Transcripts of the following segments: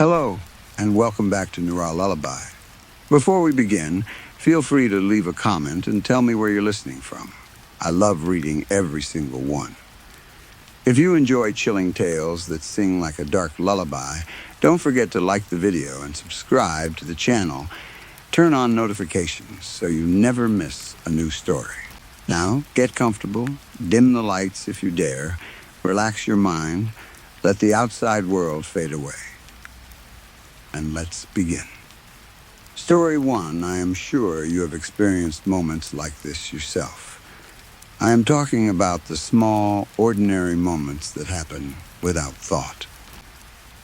Hello, and welcome back to Noir Lullaby. Before we begin, feel free to leave a comment and tell me where you're listening from. I love reading every single one. If you enjoy chilling tales that sing like a dark lullaby, don't forget to like the video and subscribe to the channel. Turn on notifications so you never miss a new story. Now, get comfortable, dim the lights if you dare, relax your mind, let the outside world fade away. And let's begin. Story 1, I am sure you have experienced moments like this yourself. I am talking about the small, ordinary moments that happen without thought.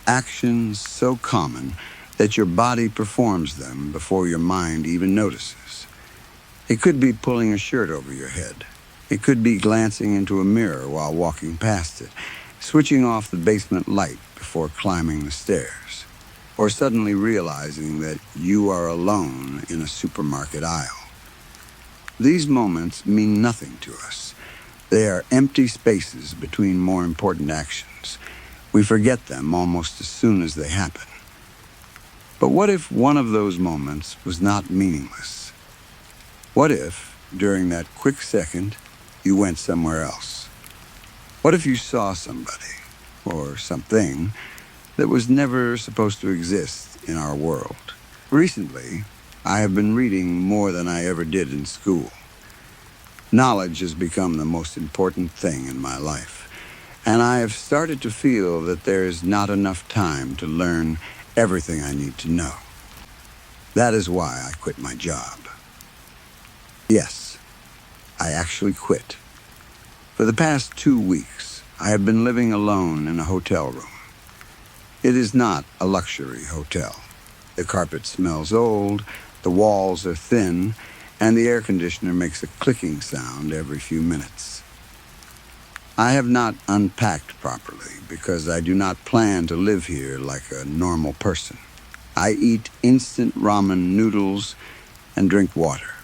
Actions so common that your body performs them before your mind even notices. It could be pulling a shirt over your head. It could be glancing into a mirror while walking past it, switching off the basement light before climbing the stairs, or suddenly realizing that you are alone in a supermarket aisle. These moments mean nothing to us. They are empty spaces between more important actions. We forget them almost as soon as they happen. But what if one of those moments was not meaningless? What if, during that quick second, you went somewhere else? What if you saw somebody, or something, that was never supposed to exist in our world? Recently, I have been reading more than I ever did in school. Knowledge has become the most important thing in my life, and I have started to feel that there is not enough time to learn everything I need to know. That is why I quit my job. Yes, I actually quit. For the past 2 weeks, I have been living alone in a hotel room. It is not a luxury hotel. The carpet smells old, the walls are thin, and the air conditioner makes a clicking sound every few minutes. I have not unpacked properly because I do not plan to live here like a normal person. I eat instant ramen noodles and drink water.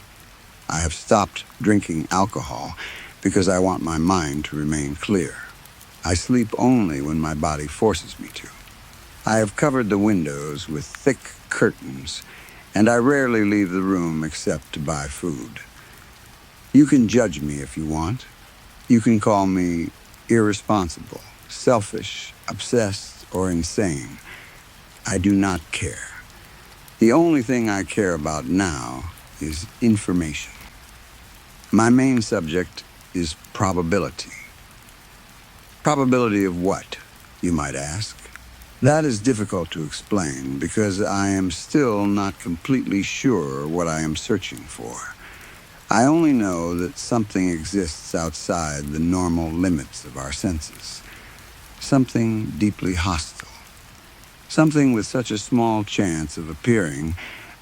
I have stopped drinking alcohol because I want my mind to remain clear. I sleep only when my body forces me to. I have covered the windows with thick curtains, and I rarely leave the room except to buy food. You can judge me if you want. You can call me irresponsible, selfish, obsessed, or insane. I do not care. The only thing I care about now is information. My main subject is probability. Probability of what, you might ask? That is difficult to explain because I am still not completely sure what I am searching for. I only know that something exists outside the normal limits of our senses. Something deeply hostile. Something with such a small chance of appearing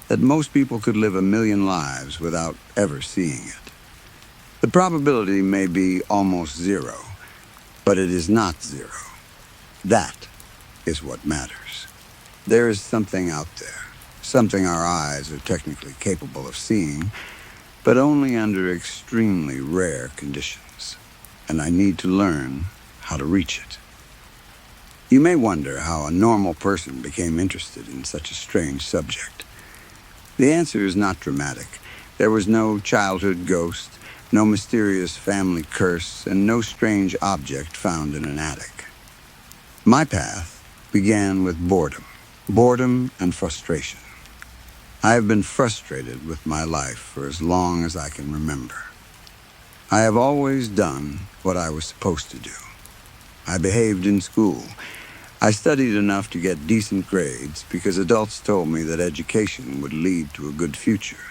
that most people could live 1,000,000 lives without ever seeing it. The probability may be almost zero, but it is not zero. That is what matters. There is something out there, something our eyes are technically capable of seeing, but only under extremely rare conditions, and I need to learn how to reach it. You may wonder how a normal person became interested in such a strange subject. The answer is not dramatic. There was no childhood ghost, no mysterious family curse, and no strange object found in an attic. My path began with boredom and frustration. I have been frustrated with my life for as long as I can remember. I have always done what I was supposed to do. I behaved in school. I studied enough to get decent grades because adults told me that education would lead to a good future.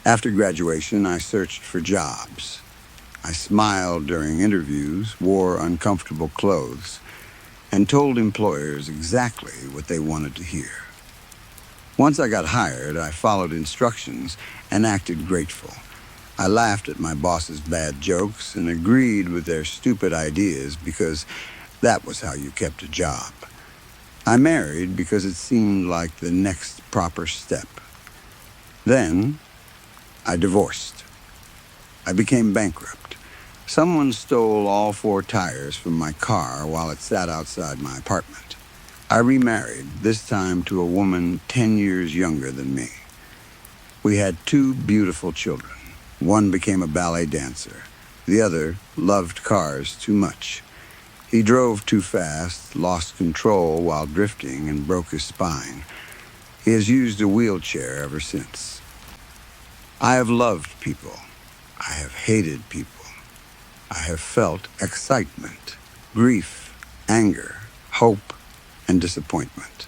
After graduation, I searched for jobs. I smiled during interviews, wore uncomfortable clothes, and told employers exactly what they wanted to hear. Once I got hired, I followed instructions and acted grateful. I laughed at my boss's bad jokes and agreed with their stupid ideas because that was how you kept a job. I married because it seemed like the next proper step. Then, I divorced. I became bankrupt. Someone stole all 4 tires from my car while it sat outside my apartment. I remarried, this time to a woman 10 years younger than me. We had two beautiful children. One became a ballet dancer. The other loved cars too much. He drove too fast, lost control while drifting, and broke his spine. He has used a wheelchair ever since. I have loved people. I have hated people. I have felt excitement, grief, anger, hope, and disappointment.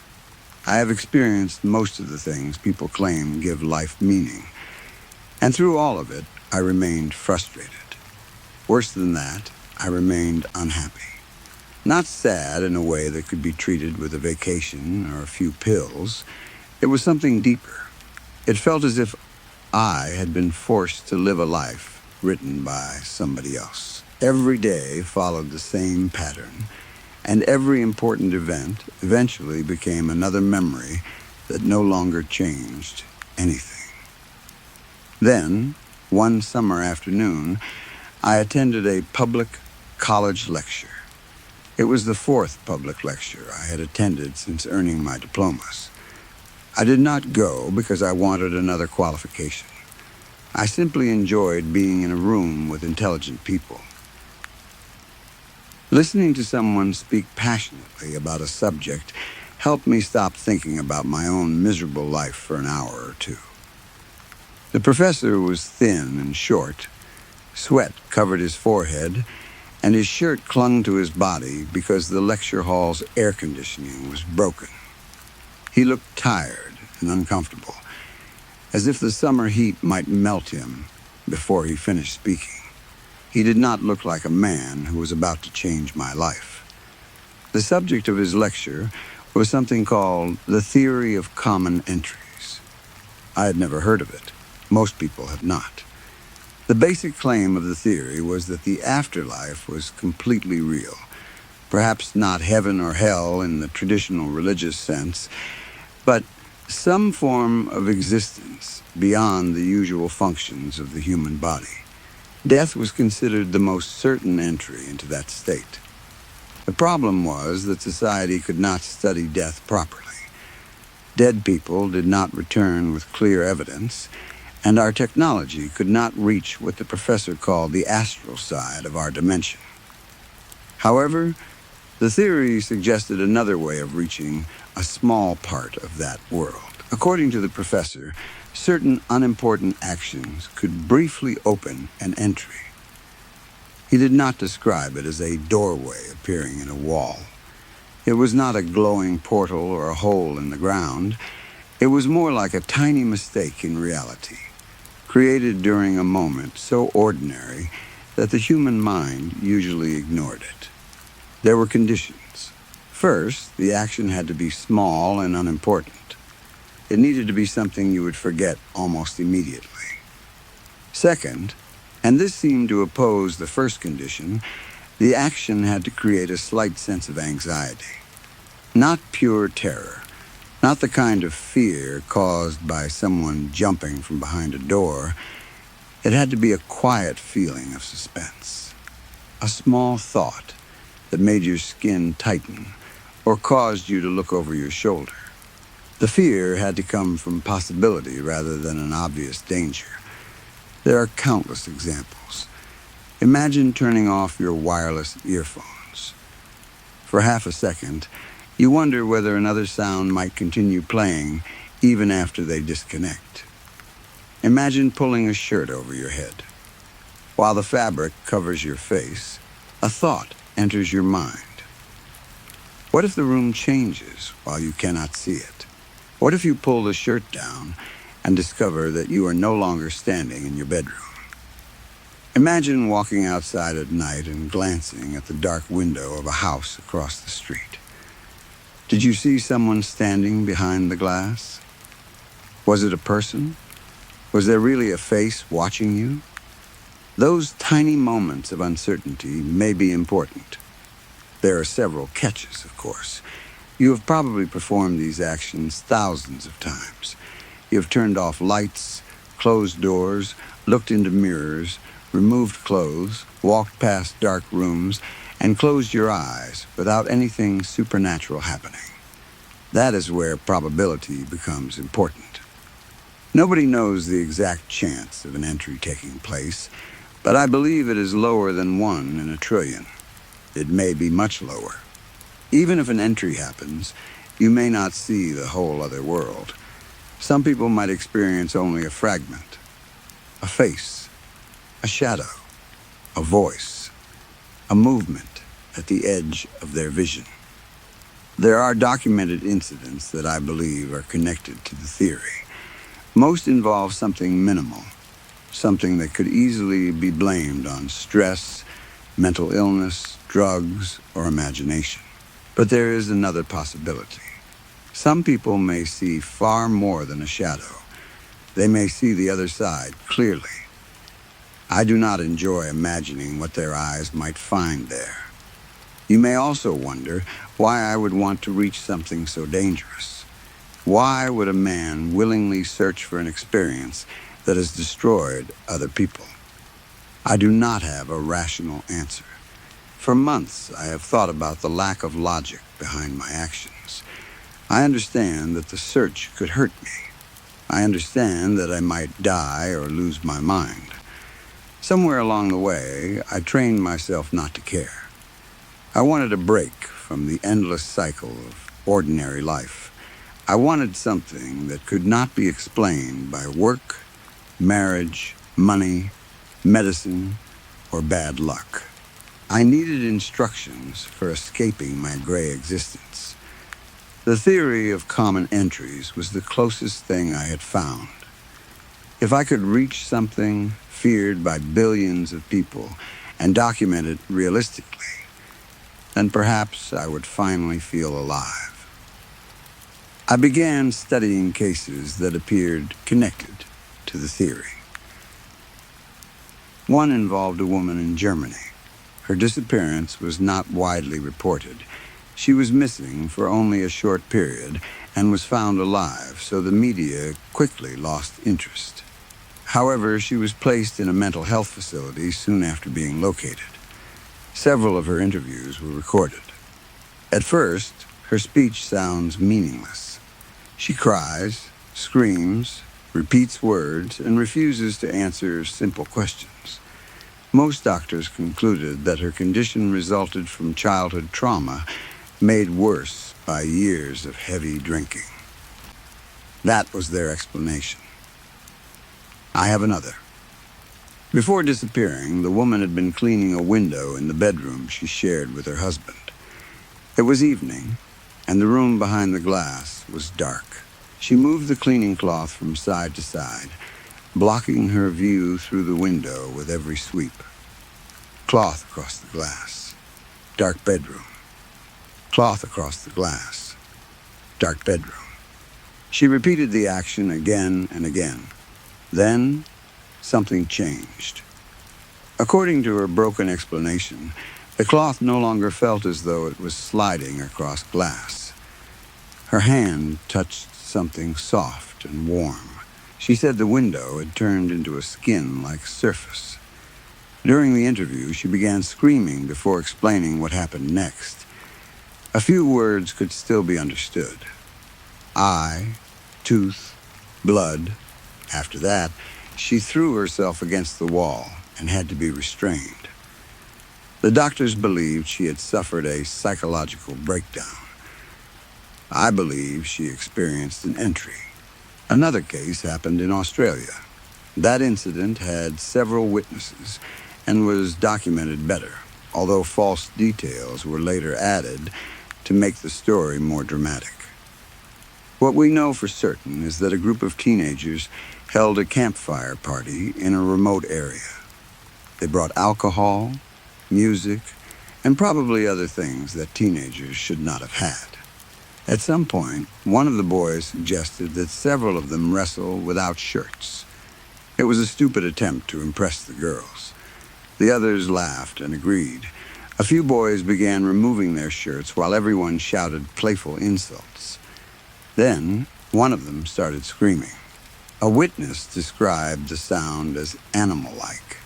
I have experienced most of the things people claim give life meaning. And through all of it, I remained frustrated. Worse than that, I remained unhappy. Not sad in a way that could be treated with a vacation or a few pills. It was something deeper. It felt as if I had been forced to live a life written by somebody else. Every day followed the same pattern, and every important event eventually became another memory that no longer changed anything. Then, one summer afternoon, I attended a public college lecture. It was the fourth public lecture I had attended since earning my diplomas. I did not go because I wanted another qualification. I simply enjoyed being in a room with intelligent people. Listening to someone speak passionately about a subject helped me stop thinking about my own miserable life for an hour or two. The professor was thin and short. Sweat covered his forehead, and his shirt clung to his body because the lecture hall's air conditioning was broken. He looked tired and uncomfortable, as if the summer heat might melt him before he finished speaking. He did not look like a man who was about to change my life. The subject of his lecture was something called the theory of common entries. I had never heard of it. Most people have not. The basic claim of the theory was that the afterlife was completely real. Perhaps not heaven or hell in the traditional religious sense, but some form of existence beyond the usual functions of the human body. Death was considered the most certain entry into that state. The problem was that society could not study death properly. Dead people did not return with clear evidence, and our technology could not reach what the professor called the astral side of our dimension. However, the theory suggested another way of reaching a small part of that world. According to the professor, certain unimportant actions could briefly open an entry. He did not describe it as a doorway appearing in a wall. It was not a glowing portal or a hole in the ground. It was more like a tiny mistake in reality, created during a moment so ordinary that the human mind usually ignored it. There were conditions. First, the action had to be small and unimportant. It needed to be something you would forget almost immediately. Second, and this seemed to oppose the first condition, the action had to create a slight sense of anxiety. Not pure terror, not the kind of fear caused by someone jumping from behind a door. It had to be a quiet feeling of suspense. A small thought that made your skin tighten or caused you to look over your shoulder. The fear had to come from possibility rather than an obvious danger. There are countless examples. Imagine turning off your wireless earphones. For half a second, you wonder whether another sound might continue playing even after they disconnect. Imagine pulling a shirt over your head. While the fabric covers your face, a thought enters your mind. What if the room changes while you cannot see it? What if you pull the shirt down and discover that you are no longer standing in your bedroom? Imagine walking outside at night and glancing at the dark window of a house across the street. Did you see someone standing behind the glass? Was it a person? Was there really a face watching you? Those tiny moments of uncertainty may be important. There are several catches, of course. You have probably performed these actions thousands of times. You have turned off lights, closed doors, looked into mirrors, removed clothes, walked past dark rooms, and closed your eyes without anything supernatural happening. That is where probability becomes important. Nobody knows the exact chance of an entry taking place, but I believe it is lower than 1 in a trillion. It may be much lower. Even if an entry happens, you may not see the whole other world. Some people might experience only a fragment, a face, a shadow, a voice, a movement at the edge of their vision. There are documented incidents that I believe are connected to the theory. Most involve something minimal, something that could easily be blamed on stress, mental illness, drugs, or imagination. But there is another possibility. Some people may see far more than a shadow. They may see the other side clearly. I do not enjoy imagining what their eyes might find there. You may also wonder why I would want to reach something so dangerous. Why would a man willingly search for an experience that has destroyed other people? I do not have a rational answer. For months, I have thought about the lack of logic behind my actions. I understand that the search could hurt me. I understand that I might die or lose my mind. Somewhere along the way, I trained myself not to care. I wanted a break from the endless cycle of ordinary life. I wanted something that could not be explained by work, marriage, money, medicine, or bad luck. I needed instructions for escaping my gray existence. The theory of common entries was the closest thing I had found. If I could reach something feared by billions of people and document it realistically, then perhaps I would finally feel alive. I began studying cases that appeared connected to the theory. One involved a woman in Germany. Her disappearance was not widely reported. She was missing for only a short period and was found alive, so the media quickly lost interest. However, she was placed in a mental health facility soon after being located. Several of her interviews were recorded. At first, her speech sounds meaningless. She cries, screams, repeats words, and refuses to answer simple questions. Most doctors concluded that her condition resulted from childhood trauma made worse by years of heavy drinking. That was their explanation. I have another. Before disappearing, the woman had been cleaning a window in the bedroom she shared with her husband. It was evening, and the room behind the glass was dark. She moved the cleaning cloth from side to side, blocking her view through the window with every sweep. Cloth across the glass. Dark bedroom. Cloth across the glass. Dark bedroom. She repeated the action again and again. Then, something changed. According to her broken explanation, the cloth no longer felt as though it was sliding across glass. Her hand touched something soft and warm. She said the window had turned into a skin-like surface. During the interview, she began screaming before explaining what happened next. A few words could still be understood. Eye, tooth, blood. After that, she threw herself against the wall and had to be restrained. The doctors believed she had suffered a psychological breakdown. I believe she experienced an entry. Another case happened in Australia. That incident had several witnesses and was documented better, although false details were later added to make the story more dramatic. What we know for certain is that a group of teenagers held a campfire party in a remote area. They brought alcohol, music, and probably other things that teenagers should not have had. At some point, one of the boys suggested that several of them wrestle without shirts. It was a stupid attempt to impress the girls. The others laughed and agreed. A few boys began removing their shirts while everyone shouted playful insults. Then, one of them started screaming. A witness described the sound as animal-like.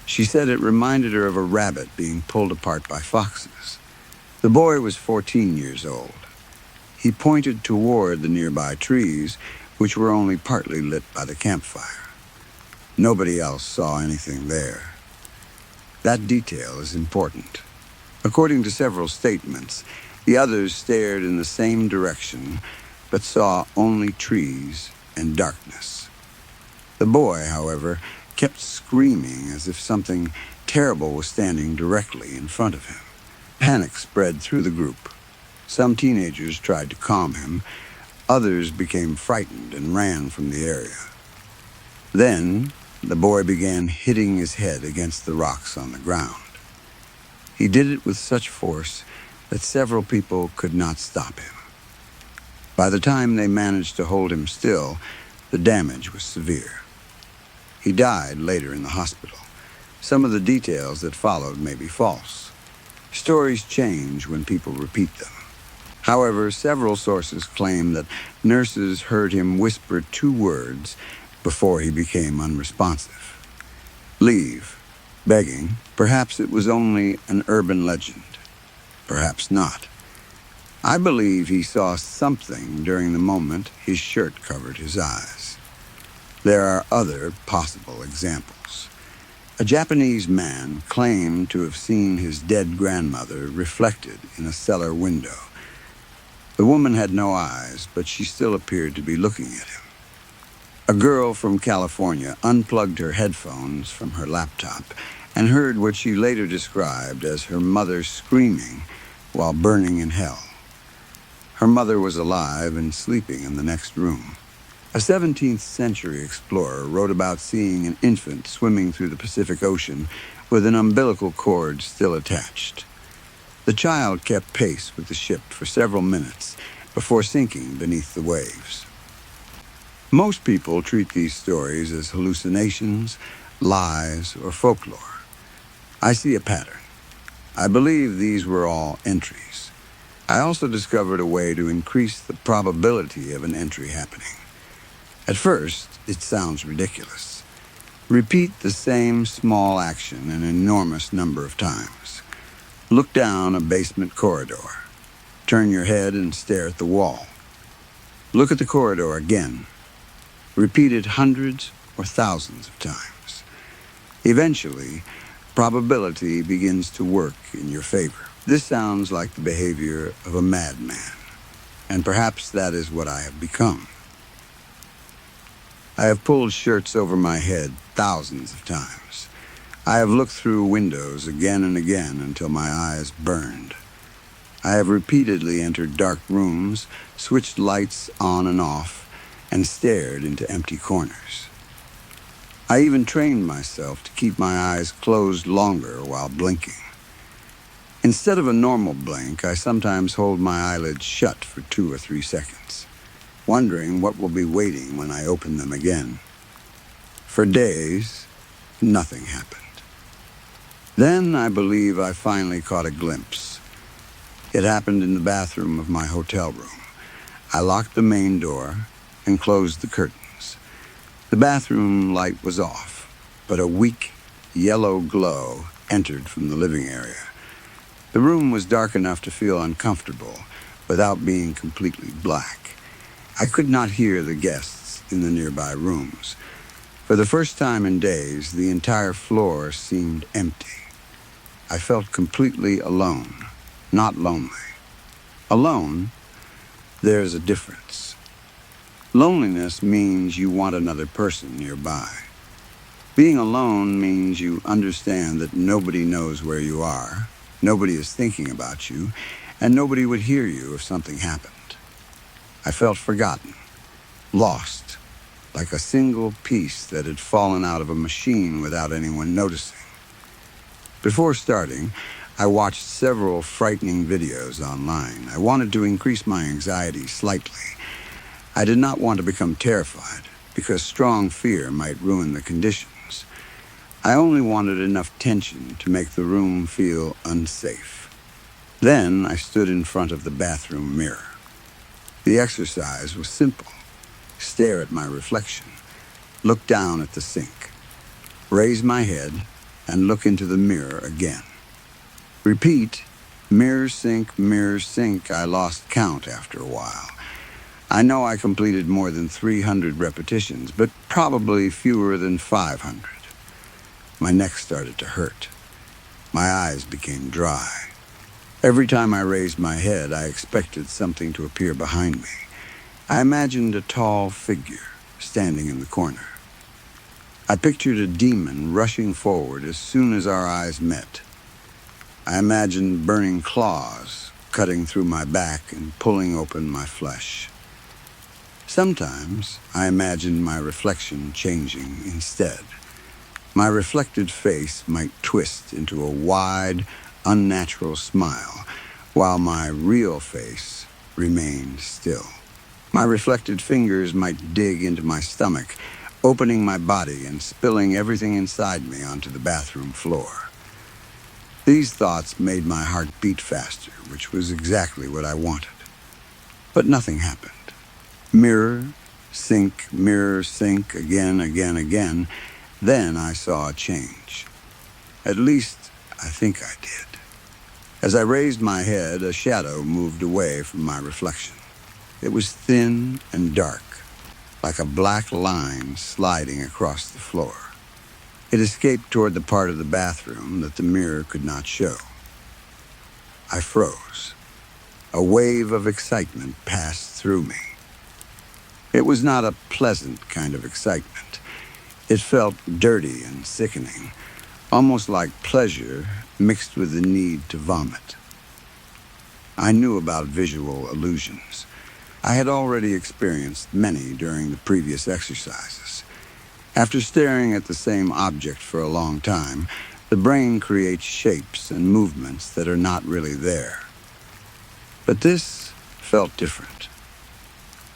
She said it reminded her of a rabbit being pulled apart by foxes. The boy was 14 years old. He pointed toward the nearby trees, which were only partly lit by the campfire. Nobody else saw anything there. That detail is important. According to several statements, the others stared in the same direction, but saw only trees and darkness. The boy, however, kept screaming as if something terrible was standing directly in front of him. Panic spread through the group. Some teenagers tried to calm him. Others became frightened and ran from the area. Then, the boy began hitting his head against the rocks on the ground. He did it with such force that several people could not stop him. By the time they managed to hold him still, the damage was severe. He died later in the hospital. Some of the details that followed may be false. Stories change when people repeat them. However, several sources claim that nurses heard him whisper 2 words before he became unresponsive. Leave. Begging. Perhaps it was only an urban legend. Perhaps not. I believe he saw something during the moment his shirt covered his eyes. There are other possible examples. A Japanese man claimed to have seen his dead grandmother reflected in a cellar window. The woman had no eyes, but she still appeared to be looking at him. A girl from California unplugged her headphones from her laptop and heard what she later described as her mother screaming while burning in hell. Her mother was alive and sleeping in the next room. A 17th century explorer wrote about seeing an infant swimming through the Pacific Ocean with an umbilical cord still attached. The child kept pace with the ship for several minutes before sinking beneath the waves. Most people treat these stories as hallucinations, lies, or folklore. I see a pattern. I believe these were all entries. I also discovered a way to increase the probability of an entry happening. At first, it sounds ridiculous. Repeat the same small action an enormous number of times. Look down a basement corridor. Turn your head and stare at the wall. Look at the corridor again. Repeat it hundreds or thousands of times. Eventually, probability begins to work in your favor. This sounds like the behavior of a madman, and perhaps that is what I have become. I have pulled shirts over my head thousands of times. I have looked through windows again and again until my eyes burned. I have repeatedly entered dark rooms, switched lights on and off, and stared into empty corners. I even trained myself to keep my eyes closed longer while blinking. Instead of a normal blink, I sometimes hold my eyelids shut for 2 or 3 seconds, wondering what will be waiting when I open them again. For days, nothing happened. Then I believe I finally caught a glimpse. It happened in the bathroom of my hotel room. I locked the main door and closed the curtains. The bathroom light was off, but a weak, yellow glow entered from the living area. The room was dark enough to feel uncomfortable without being completely black. I could not hear the guests in the nearby rooms. For the first time in days, the entire floor seemed empty. I felt completely alone, not lonely. Alone, there's a difference. Loneliness means you want another person nearby. Being alone means you understand that nobody knows where you are, nobody is thinking about you, and nobody would hear you if something happened. I felt forgotten, lost, like a single piece that had fallen out of a machine without anyone noticing. Before starting, I watched several frightening videos online. I wanted to increase my anxiety slightly. I did not want to become terrified, because strong fear might ruin the conditions. I only wanted enough tension to make the room feel unsafe. Then I stood in front of the bathroom mirror. The exercise was simple. Stare at my reflection. Look down at the sink. Raise my head and look into the mirror again. Repeat, Mirror sink, I lost count after a while. I know I completed more than 300 repetitions, but probably fewer than 500. My neck started to hurt. My eyes became dry. Every time I raised my head, I expected something to appear behind me. I imagined a tall figure standing in the corner. I pictured a demon rushing forward as soon as our eyes met. I imagined burning claws cutting through my back and pulling open my flesh. Sometimes I imagined my reflection changing instead. My reflected face might twist into a wide, unnatural smile, while my real face remained still. My reflected fingers might dig into my stomach, opening my body and spilling everything inside me onto the bathroom floor. These thoughts made my heart beat faster, which was exactly what I wanted. But nothing happened. Mirror, sink, again. Then I saw a change. At least, I think I did. As I raised my head, a shadow moved away from my reflection. It was thin and dark, like a black line sliding across the floor. It escaped toward the part of the bathroom that the mirror could not show. I froze. A wave of excitement passed through me. It was not a pleasant kind of excitement. It felt dirty and sickening, almost like pleasure mixed with the need to vomit. I knew about visual illusions. I had already experienced many during the previous exercises. After staring at the same object for a long time, the brain creates shapes and movements that are not really there. But this felt different.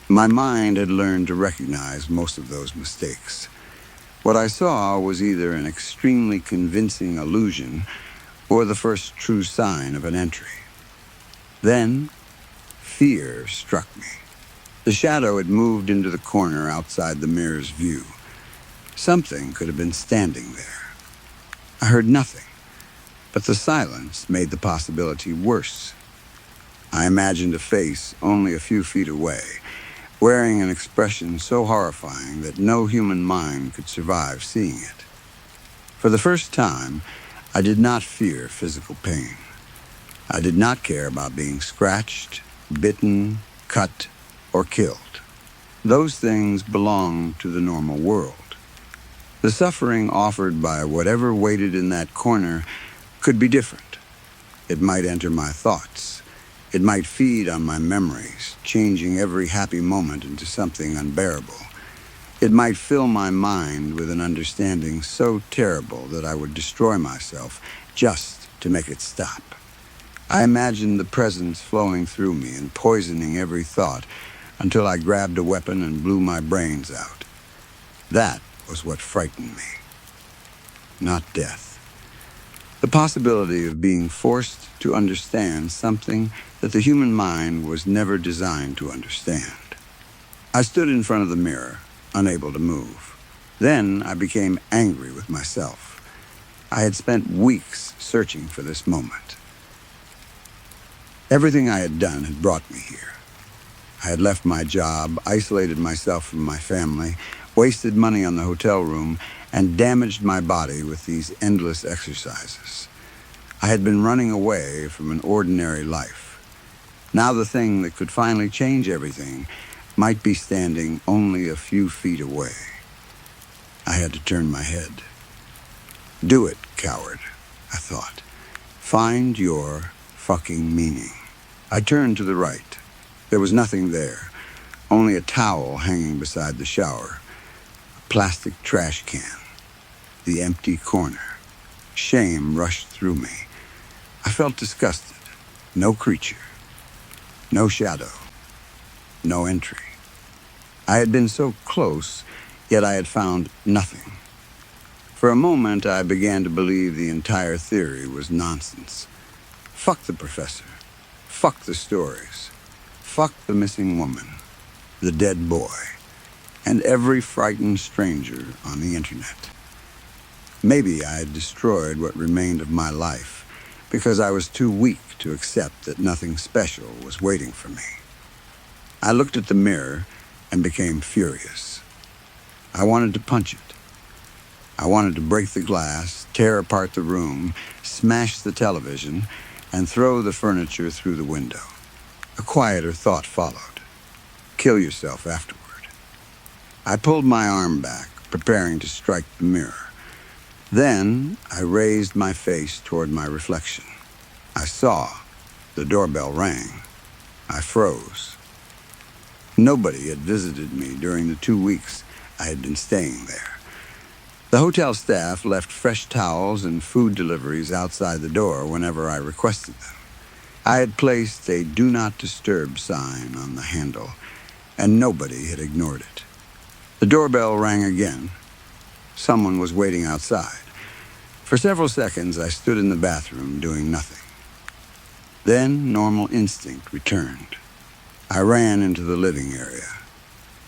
My mind had learned to recognize most of those mistakes. What I saw was either an extremely convincing illusion or the first true sign of an entry. Then, fear struck me. The shadow had moved into the corner outside the mirror's view. Something could have been standing there. I heard nothing, but the silence made the possibility worse. I imagined a face only a few feet away, wearing an expression so horrifying that no human mind could survive seeing it. For the first time, I did not fear physical pain. I did not care about being scratched, bitten, cut, or killed. Those things belong to the normal world. The suffering offered by whatever waited in that corner could be different. It might enter my thoughts. It might feed on my memories, changing every happy moment into something unbearable. It might fill my mind with an understanding so terrible that I would destroy myself just to make it stop. I imagined the presence flowing through me and poisoning every thought until I grabbed a weapon and blew my brains out. That was what frightened me, not death. The possibility of being forced to understand something that the human mind was never designed to understand. I stood in front of the mirror, unable to move. Then I became angry with myself. I had spent weeks searching for this moment. Everything I had done had brought me here. I had left my job, isolated myself from my family, wasted money on the hotel room, and damaged my body with these endless exercises. I had been running away from an ordinary life. Now the thing that could finally change everything might be standing only a few feet away. I had to turn my head. Do it, coward, I thought. Find your fucking meaning. I turned to the right. There was nothing there, only a towel hanging beside the shower, a plastic trash can, the empty corner. Shame rushed through me. I felt disgusted. No creature, no shadow, no entry. I had been so close, yet I had found nothing. For a moment, I began to believe the entire theory was nonsense. Fuck the professor. Fuck the stories. Fuck the missing woman, the dead boy, and every frightened stranger on the internet. Maybe I had destroyed what remained of my life, because I was too weak to accept that nothing special was waiting for me. I looked at the mirror and became furious. I wanted to punch it. I wanted to break the glass, tear apart the room, smash the television, and throw the furniture through the window. A quieter thought followed. Kill yourself afterward. I pulled my arm back, preparing to strike the mirror. Then I raised my face toward my reflection. I saw. The doorbell rang. I froze. Nobody had visited me during the 2 weeks I had been staying there. The hotel staff left fresh towels and food deliveries outside the door whenever I requested them. I had placed a "Do Not Disturb" sign on the handle, and nobody had ignored it. The doorbell rang again. Someone was waiting outside. For several seconds, I stood in the bathroom doing nothing. Then normal instinct returned. I ran into the living area.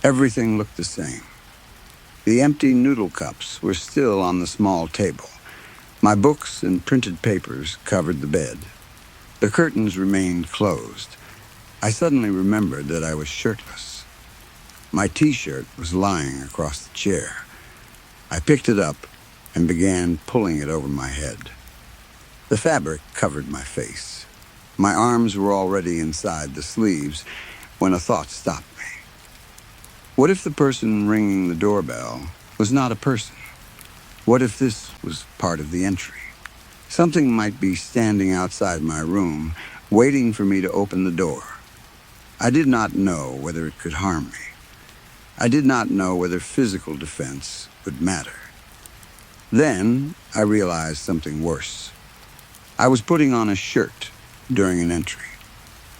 Everything looked the same. The empty noodle cups were still on the small table. My books and printed papers covered the bed. The curtains remained closed. I suddenly remembered that I was shirtless. My T-shirt was lying across the chair. I picked it up and began pulling it over my head. The fabric covered my face. My arms were already inside the sleeves when a thought stopped me. What if the person ringing the doorbell was not a person? What if this was part of the entry? Something might be standing outside my room, waiting for me to open the door. I did not know whether it could harm me. I did not know whether physical defense would matter. Then I realized something worse. I was putting on a shirt during an entry.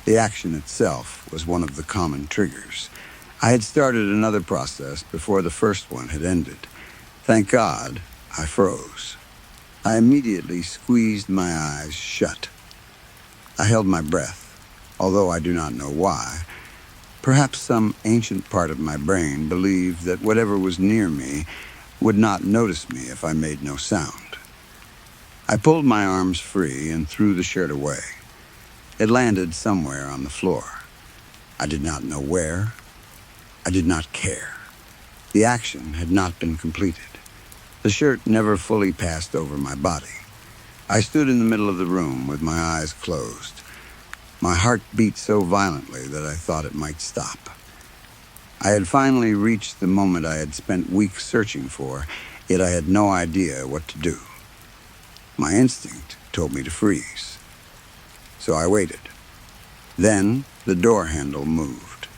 The action itself was one of the common triggers. I had started another process before the first one had ended. Thank God, I froze. I immediately squeezed my eyes shut. I held my breath, although I do not know why. Perhaps some ancient part of my brain believed that whatever was near me would not notice me if I made no sound. I pulled my arms free and threw the shirt away. It landed somewhere on the floor. I did not know where. I did not care. The action had not been completed. The shirt never fully passed over my body. I stood in the middle of the room with my eyes closed. My heart beat so violently that I thought it might stop. I had finally reached the moment I had spent weeks searching for, yet I had no idea what to do. My instinct told me to freeze. So I waited. Then the door handle moved.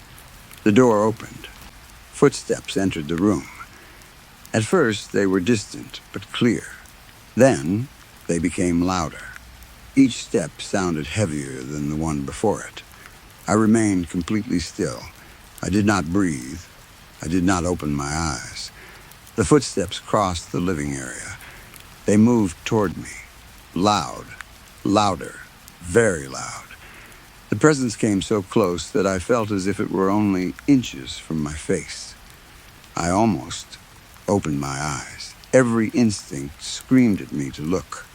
The door opened. Footsteps entered the room. At first, they were distant but clear. Then, they became louder. Each step sounded heavier than the one before it. I remained completely still. I did not breathe. I did not open my eyes. The footsteps crossed the living area. They moved toward me. Loud, louder, very loud. The presence came so close that I felt as if it were only inches from my face. I almost opened my eyes. Every instinct screamed at me to look.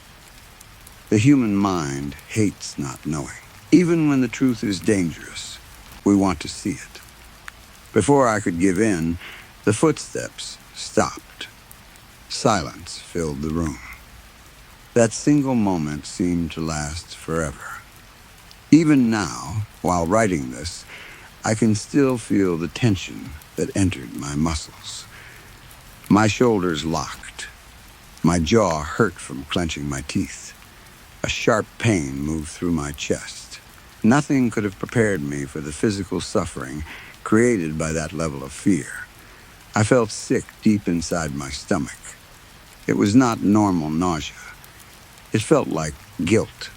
The human mind hates not knowing. Even when the truth is dangerous, we want to see it. Before I could give in, the footsteps stopped. Silence filled the room. That single moment seemed to last forever. Even now, while writing this, I can still feel the tension that entered my muscles. My shoulders locked. My jaw hurt from clenching my teeth. A sharp pain moved through my chest. Nothing could have prepared me for the physical suffering created by that level of fear. I felt sick deep inside my stomach. It was not normal nausea. It felt like guilt.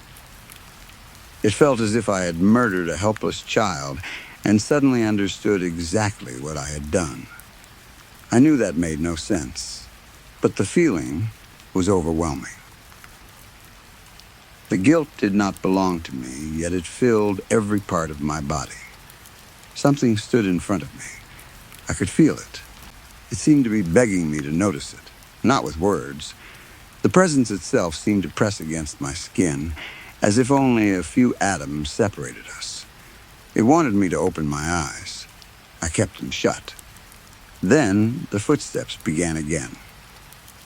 It felt as if I had murdered a helpless child and suddenly understood exactly what I had done. I knew that made no sense, but the feeling was overwhelming. The guilt did not belong to me, yet it filled every part of my body. Something stood in front of me. I could feel it. It seemed to be begging me to notice it, not with words. The presence itself seemed to press against my skin, as if only a few atoms separated us. It wanted me to open my eyes. I kept them shut. Then the footsteps began again.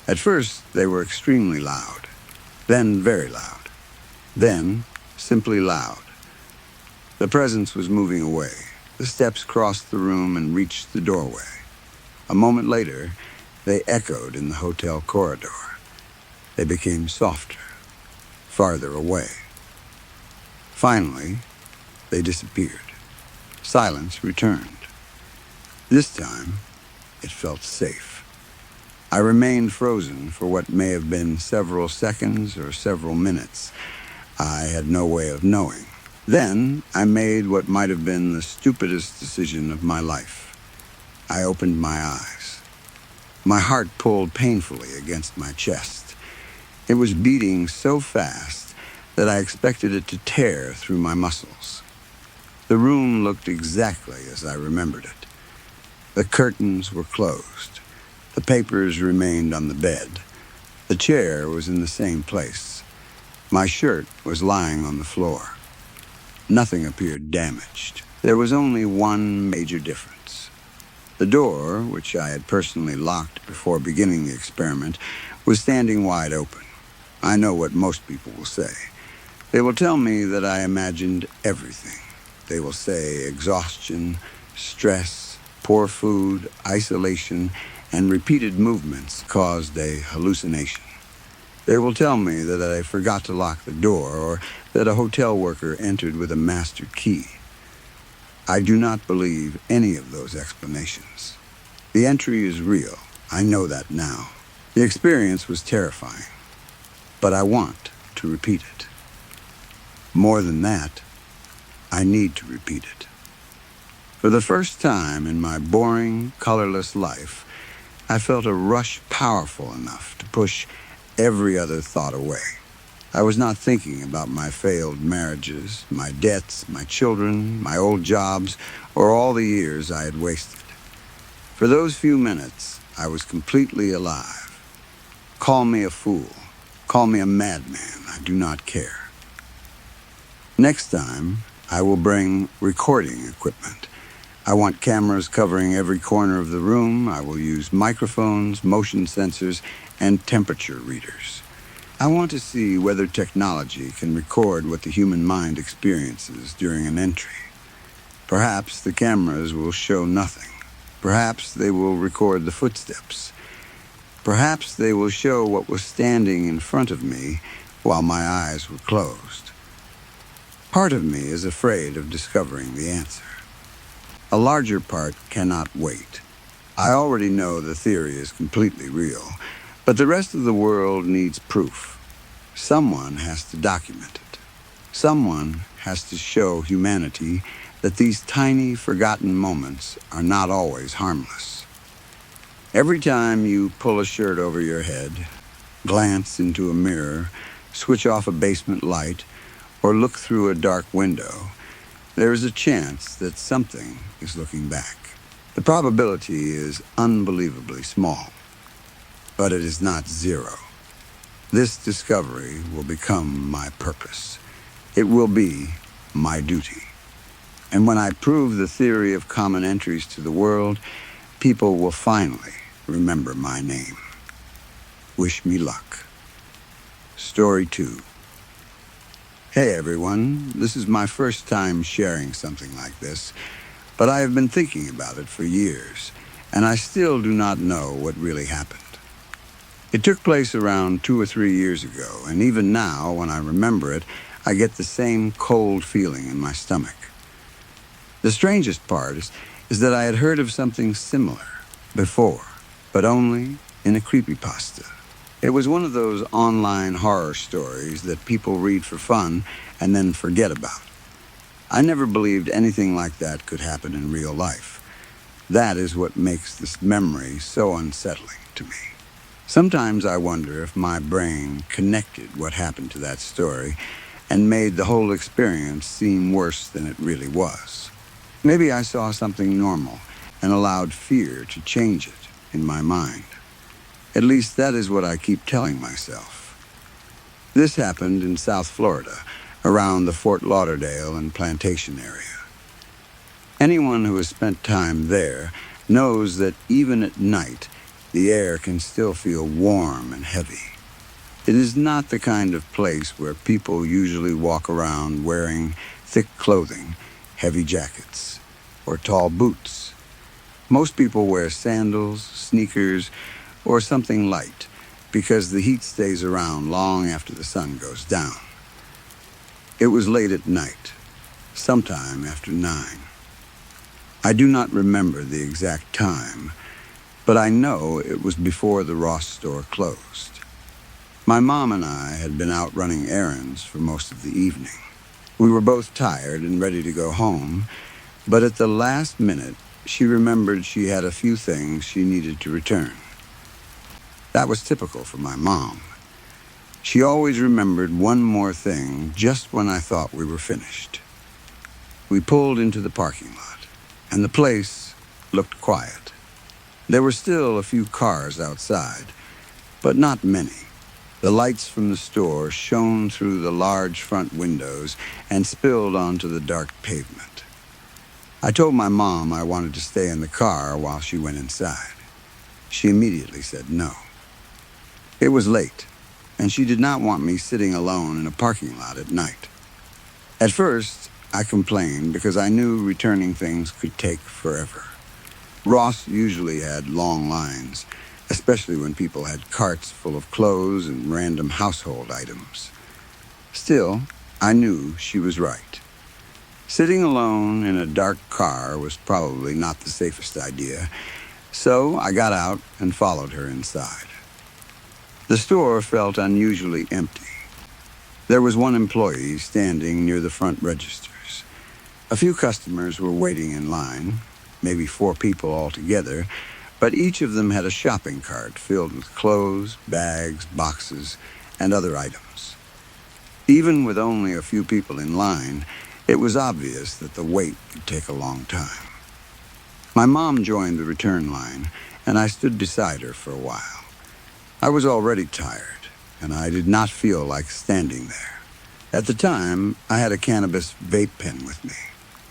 At first, they were extremely loud, then very loud, then simply loud. The presence was moving away. The steps crossed the room and reached the doorway. A moment later, they echoed in the hotel corridor. They became softer, farther away. Finally, they disappeared. Silence returned. This time, it felt safe. I remained frozen for what may have been several seconds or several minutes. I had no way of knowing. Then I made what might have been the stupidest decision of my life. I opened my eyes. My heart pulled painfully against my chest. It was beating so fast that I expected it to tear through my muscles. The room looked exactly as I remembered it. The curtains were closed. The papers remained on the bed. The chair was in the same place. My shirt was lying on the floor. Nothing appeared damaged. There was only one major difference. The door, which I had personally locked before beginning the experiment, was standing wide open. I know what most people will say. They will tell me that I imagined everything. They will say exhaustion, stress, poor food, isolation, and repeated movements caused a hallucination. They will tell me that I forgot to lock the door or that a hotel worker entered with a master key. I do not believe any of those explanations. The entry is real. I know that now. The experience was terrifying, but I want to repeat it. More than that, I need to repeat it. For the first time in my boring, colorless life, I felt a rush powerful enough to push every other thought away. I was not thinking about my failed marriages, my debts, my children, my old jobs, or all the years I had wasted. For those few minutes, I was completely alive. Call me a fool. Call me a madman. I do not care. Next time, I will bring recording equipment. I want cameras covering every corner of the room. I will use microphones, motion sensors, and temperature readers. I want to see whether technology can record what the human mind experiences during an entry. Perhaps the cameras will show nothing. Perhaps they will record the footsteps. Perhaps they will show what was standing in front of me while my eyes were closed. Part of me is afraid of discovering the answer. A larger part cannot wait. I already know the theory is completely real, but the rest of the world needs proof. Someone has to document it. Someone has to show humanity that these tiny, forgotten moments are not always harmless. Every time you pull a shirt over your head, glance into a mirror, switch off a basement light, or look through a dark window, there is a chance that something is looking back. The probability is unbelievably small, but it is not zero. This discovery will become my purpose. It will be my duty. And when I prove the theory of common entries to the world, people will finally remember my name. Wish me luck. Story 2. Hey everyone, this is my first time sharing something like this, but I have been thinking about it for years, and I still do not know what really happened. It took place around 2 or 3 years ago, and even now, when I remember it, I get the same cold feeling in my stomach. The strangest part is that I had heard of something similar before, but only in a creepypasta. It was one of those online horror stories that people read for fun and then forget about. I never believed anything like that could happen in real life. That is what makes this memory so unsettling to me. Sometimes I wonder if my brain connected what happened to that story and made the whole experience seem worse than it really was. Maybe I saw something normal and allowed fear to change it in my mind. At least that is what I keep telling myself. This happened in South Florida, around the Fort Lauderdale and Plantation area. Anyone who has spent time there knows that even at night, the air can still feel warm and heavy. It is not the kind of place where people usually walk around wearing thick clothing, heavy jackets, or tall boots. Most people wear sandals, sneakers, or something light because the heat stays around long after the sun goes down. It was late at night, sometime after 9. I do not remember the exact time, but I know it was before the Ross store closed. My mom and I had been out running errands for most of the evening. We were both tired and ready to go home, but at the last minute, she remembered she had a few things she needed to return. That was typical for my mom. She always remembered one more thing just when I thought we were finished. We pulled into the parking lot, and the place looked quiet. There were still a few cars outside, but not many. The lights from the store shone through the large front windows and spilled onto the dark pavement. I told my mom I wanted to stay in the car while she went inside. She immediately said no. It was late, and she did not want me sitting alone in a parking lot at night. At first, I complained because I knew returning things could take forever. Ross usually had long lines, especially when people had carts full of clothes and random household items. Still, I knew she was right. Sitting alone in a dark car was probably not the safest idea, so I got out and followed her inside. The store felt unusually empty. There was one employee standing near the front registers. A few customers were waiting in line, maybe 4 people altogether, but each of them had a shopping cart filled with clothes, bags, boxes, and other items. Even with only a few people in line, it was obvious that the wait would take a long time. My mom joined the return line, and I stood beside her for a while. I was already tired, and I did not feel like standing there. At the time, I had a cannabis vape pen with me.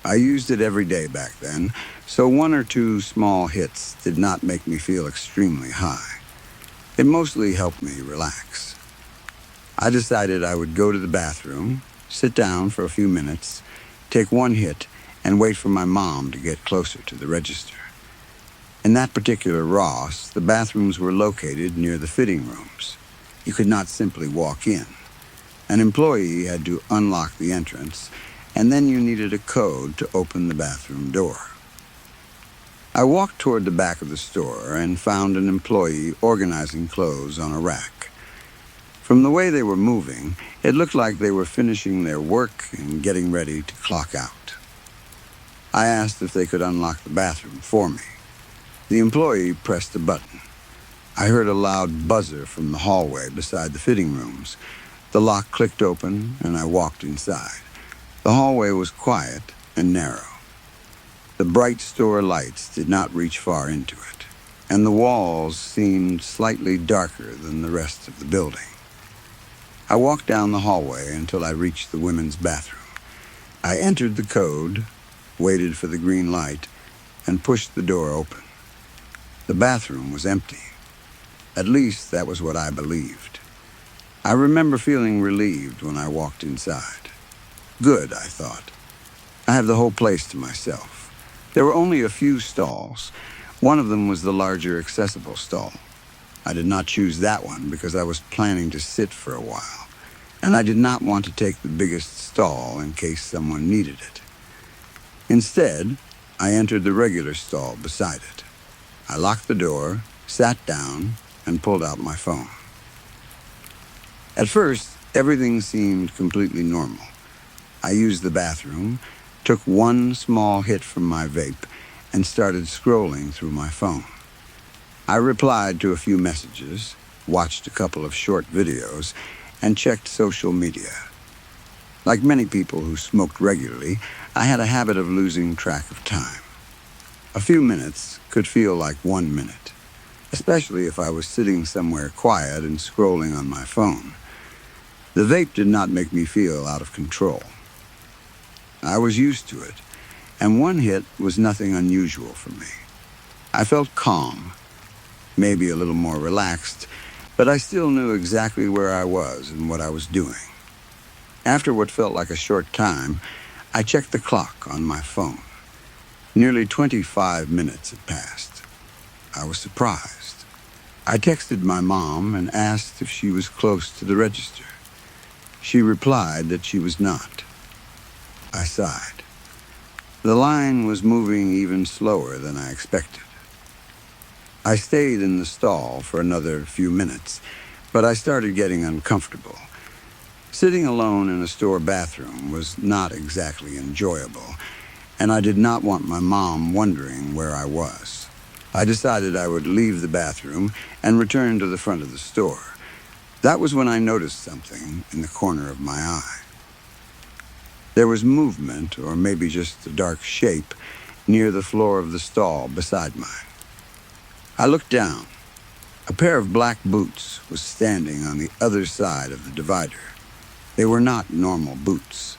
I used it every day back then, so 1 or 2 small hits did not make me feel extremely high. It mostly helped me relax. I decided I would go to the bathroom, sit down for a few minutes, take 1 hit, and wait for my mom to get closer to the register. In that particular Ross, the bathrooms were located near the fitting rooms. You could not simply walk in. An employee had to unlock the entrance, and then you needed a code to open the bathroom door. I walked toward the back of the store and found an employee organizing clothes on a rack. From the way they were moving, it looked like they were finishing their work and getting ready to clock out. I asked if they could unlock the bathroom for me. The employee pressed a button. I heard a loud buzzer from the hallway beside the fitting rooms. The lock clicked open, and I walked inside. The hallway was quiet and narrow. The bright store lights did not reach far into it, and the walls seemed slightly darker than the rest of the building. I walked down the hallway until I reached the women's bathroom. I entered the code, waited for the green light, and pushed the door open. The bathroom was empty. At least that was what I believed. I remember feeling relieved when I walked inside. Good, I thought. I have the whole place to myself. There were only a few stalls. One of them was the larger accessible stall. I did not choose that one because I was planning to sit for a while, and I did not want to take the biggest stall in case someone needed it. Instead, I entered the regular stall beside it. I locked the door, sat down, and pulled out my phone. At first, everything seemed completely normal. I used the bathroom, took 1 small hit from my vape, and started scrolling through my phone. I replied to a few messages, watched a couple of short videos, and checked social media. Like many people who smoked regularly, I had a habit of losing track of time. A few minutes could feel like 1 minute, especially if I was sitting somewhere quiet and scrolling on my phone. The vape did not make me feel out of control. I was used to it, and one hit was nothing unusual for me. I felt calm, maybe a little more relaxed, but I still knew exactly where I was and what I was doing. After what felt like a short time, I checked the clock on my phone. Nearly 25 minutes had passed. I was surprised. I texted my mom and asked if she was close to the register. She replied that she was not. I sighed. The line was moving even slower than I expected. I stayed in the stall for another few minutes, but I started getting uncomfortable. Sitting alone in a store bathroom was not exactly enjoyable, and I did not want my mom wondering where I was. I decided I would leave the bathroom and return to the front of the store. That was when I noticed something in the corner of my eye. There was movement, or maybe just a dark shape, near the floor of the stall beside mine. I looked down. A pair of black boots was standing on the other side of the divider. They were not normal boots.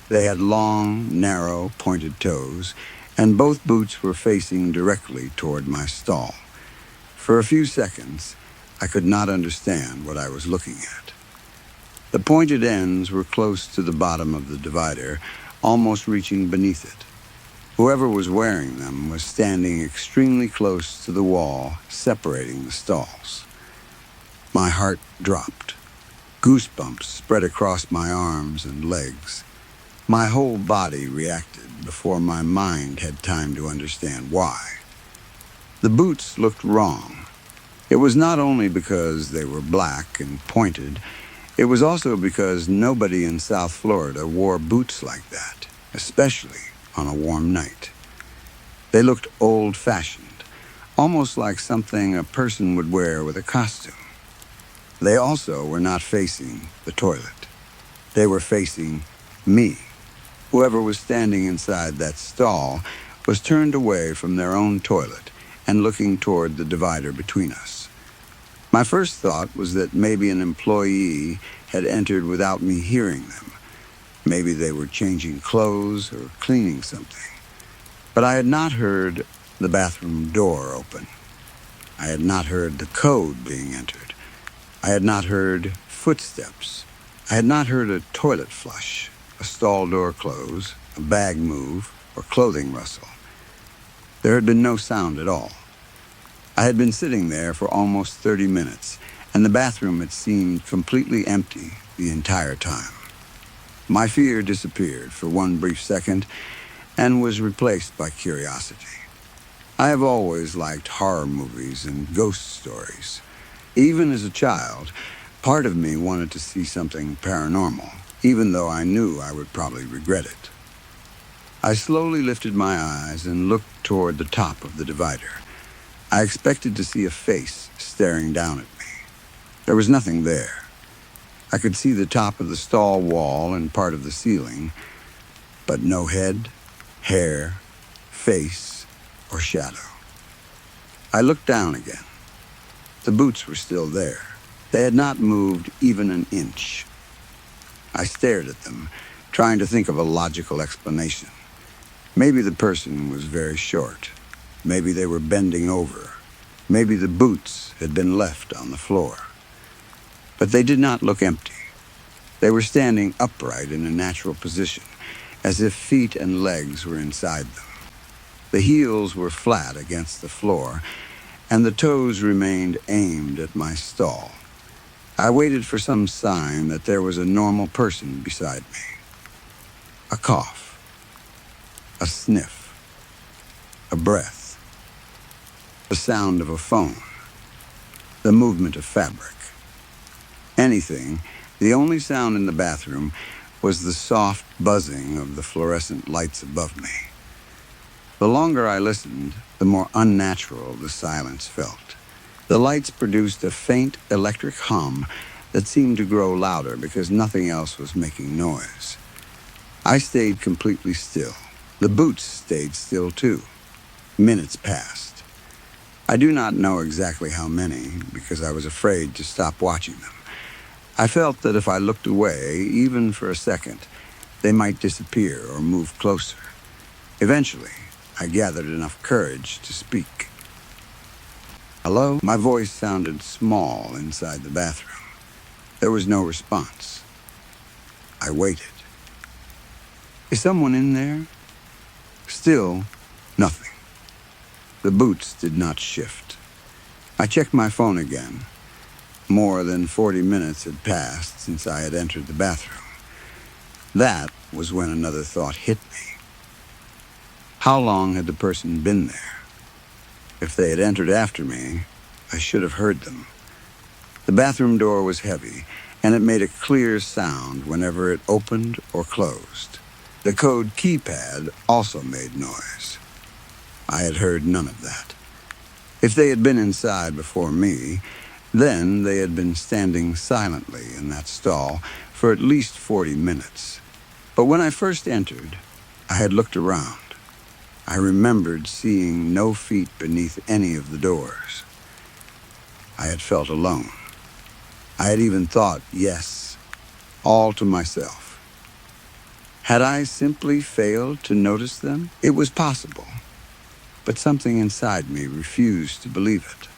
They had long, narrow, pointed toes, and both boots were facing directly toward my stall. For a few seconds, I could not understand what I was looking at. The pointed ends were close to the bottom of the divider, almost reaching beneath it. Whoever was wearing them was standing extremely close to the wall, separating the stalls. My heart dropped. Goosebumps spread across my arms and legs. My whole body reacted before my mind had time to understand why. The boots looked wrong. It was not only because they were black and pointed, it was also because nobody in South Florida wore boots like that, especially on a warm night. They looked old-fashioned, almost like something a person would wear with a costume. They also were not facing the toilet. They were facing me. Whoever was standing inside that stall was turned away from their own toilet and looking toward the divider between us. My first thought was that maybe an employee had entered without me hearing them. Maybe they were changing clothes or cleaning something. But I had not heard the bathroom door open. I had not heard the code being entered. I had not heard footsteps. I had not heard a toilet flush, a stall door close, a bag move, or clothing rustle. There had been no sound at all. I had been sitting there for almost 30 minutes, and the bathroom had seemed completely empty the entire time. My fear disappeared for one brief second and was replaced by curiosity. I have always liked horror movies and ghost stories. Even as a child, part of me wanted to see something paranormal, even though I knew I would probably regret it. I slowly lifted my eyes and looked toward the top of the divider. I expected to see a face staring down at me. There was nothing there. I could see the top of the stall wall and part of the ceiling, but no head, hair, face, or shadow. I looked down again. The boots were still there. They had not moved even an inch. I stared at them, trying to think of a logical explanation. Maybe the person was very short. Maybe they were bending over. Maybe the boots had been left on the floor. But they did not look empty. They were standing upright in a natural position, as if feet and legs were inside them. The heels were flat against the floor, and the toes remained aimed at my stall. I waited for some sign that there was a normal person beside me. A cough, a sniff, a breath, the sound of a phone, the movement of fabric. Anything. The only sound in the bathroom was the soft buzzing of the fluorescent lights above me. The longer I listened, the more unnatural the silence felt. The lights produced a faint electric hum that seemed to grow louder because nothing else was making noise. I stayed completely still. The boots stayed still too. Minutes passed. I do not know exactly how many because I was afraid to stop watching them. I felt that if I looked away, even for a second, they might disappear or move closer. Eventually, I gathered enough courage to speak. "Hello?" My voice sounded small inside the bathroom. There was no response. I waited. "Is someone in there?" Still, nothing. The boots did not shift. I checked my phone again. More than 40 minutes had passed since I had entered the bathroom. That was when another thought hit me. How long had the person been there? If they had entered after me, I should have heard them. The bathroom door was heavy, and it made a clear sound whenever it opened or closed. The code keypad also made noise. I had heard none of that. If they had been inside before me, then they had been standing silently in that stall for at least 40 minutes. But when I first entered, I had looked around. I remembered seeing no feet beneath any of the doors. I had felt alone. I had even thought, yes, all to myself. Had I simply failed to notice them? It was possible, but something inside me refused to believe it.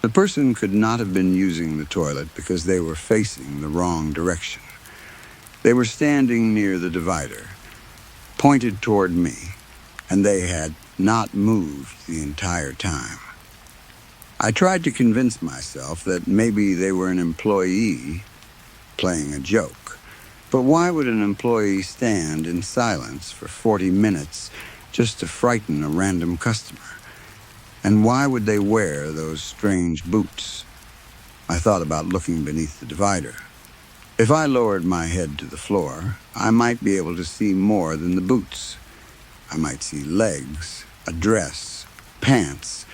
The person could not have been using the toilet because they were facing the wrong direction. They were standing near the divider, pointed toward me, and they had not moved the entire time. I tried to convince myself that maybe they were an employee playing a joke. But why would an employee stand in silence for 40 minutes just to frighten a random customer? And why would they wear those strange boots? I thought about looking beneath the divider. If I lowered my head to the floor, I might be able to see more than the boots. I might see legs, a dress, pants,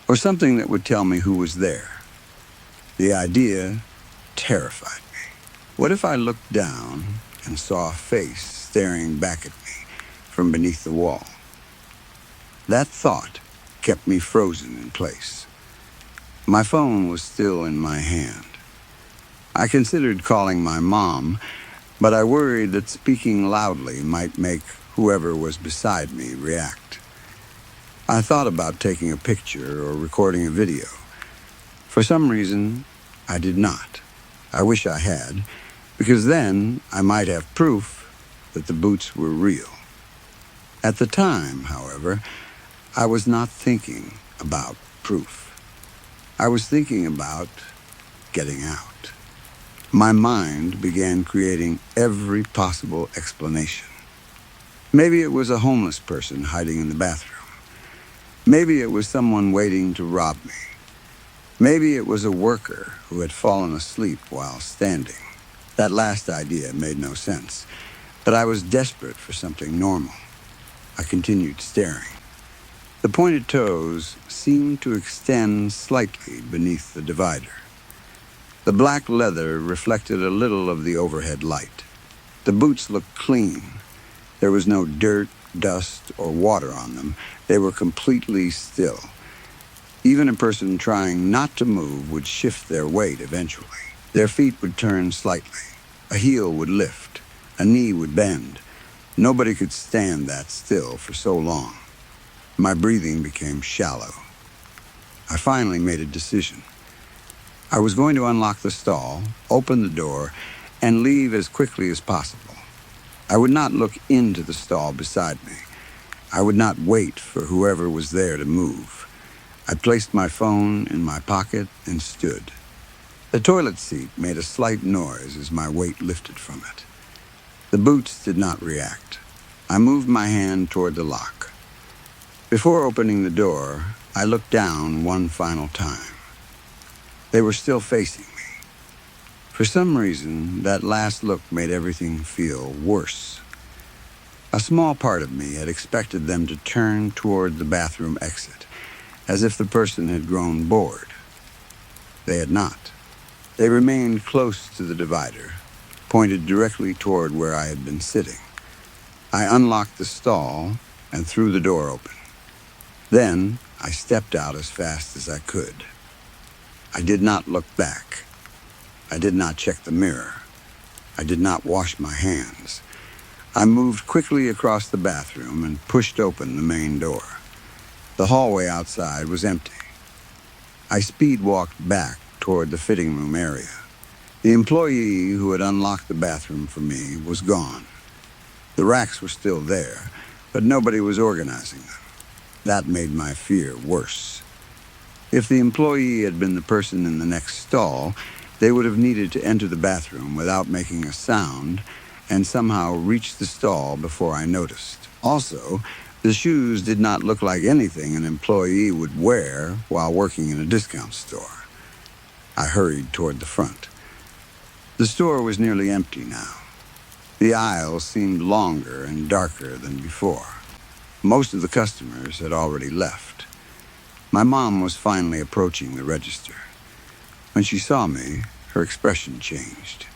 or something that would tell me who was there. The idea terrified me. What if I looked down and saw a face staring back at me from beneath the wall? That thought kept me frozen in place. My phone was still in my hand. I considered calling my mom, but I worried that speaking loudly might make whoever was beside me react. I thought about taking a picture or recording a video. For some reason, I did not. I wish I had, because then I might have proof that the boots were real. At the time, however, I was not thinking about proof. I was thinking about getting out. My mind began creating every possible explanation. Maybe it was a homeless person hiding in the bathroom. Maybe it was someone waiting to rob me. Maybe it was a worker who had fallen asleep while standing. That last idea made no sense, but I was desperate for something normal. I continued staring. The pointed toes seemed to extend slightly beneath the divider. The black leather reflected a little of the overhead light. The boots looked clean. There was no dirt, dust, or water on them. They were completely still. Even a person trying not to move would shift their weight eventually. Their feet would turn slightly. A heel would lift. A knee would bend. Nobody could stand that still for so long. My breathing became shallow. I finally made a decision. I was going to unlock the stall, open the door, and leave as quickly as possible. I would not look into the stall beside me. I would not wait for whoever was there to move. I placed my phone in my pocket and stood. The toilet seat made a slight noise as my weight lifted from it. The boots did not react. I moved my hand toward the lock. Before opening the door, I looked down one final time. They were still facing me. For some reason, that last look made everything feel worse. A small part of me had expected them to turn toward the bathroom exit, as if the person had grown bored. They had not. They remained close to the divider, pointed directly toward where I had been sitting. I unlocked the stall and threw the door open. Then I stepped out as fast as I could. I did not look back. I did not check the mirror. I did not wash my hands. I moved quickly across the bathroom and pushed open the main door. The hallway outside was empty. I speed-walked back toward the fitting room area. The employee who had unlocked the bathroom for me was gone. The racks were still there, but nobody was organizing them. That made my fear worse. If the employee had been the person in the next stall, they would have needed to enter the bathroom without making a sound and somehow reach the stall before I noticed. Also, the shoes did not look like anything an employee would wear while working in a discount store. I hurried toward the front. The store was nearly empty now. The aisles seemed longer and darker than before. Most of the customers had already left. My mom was finally approaching the register. When she saw me, her expression changed.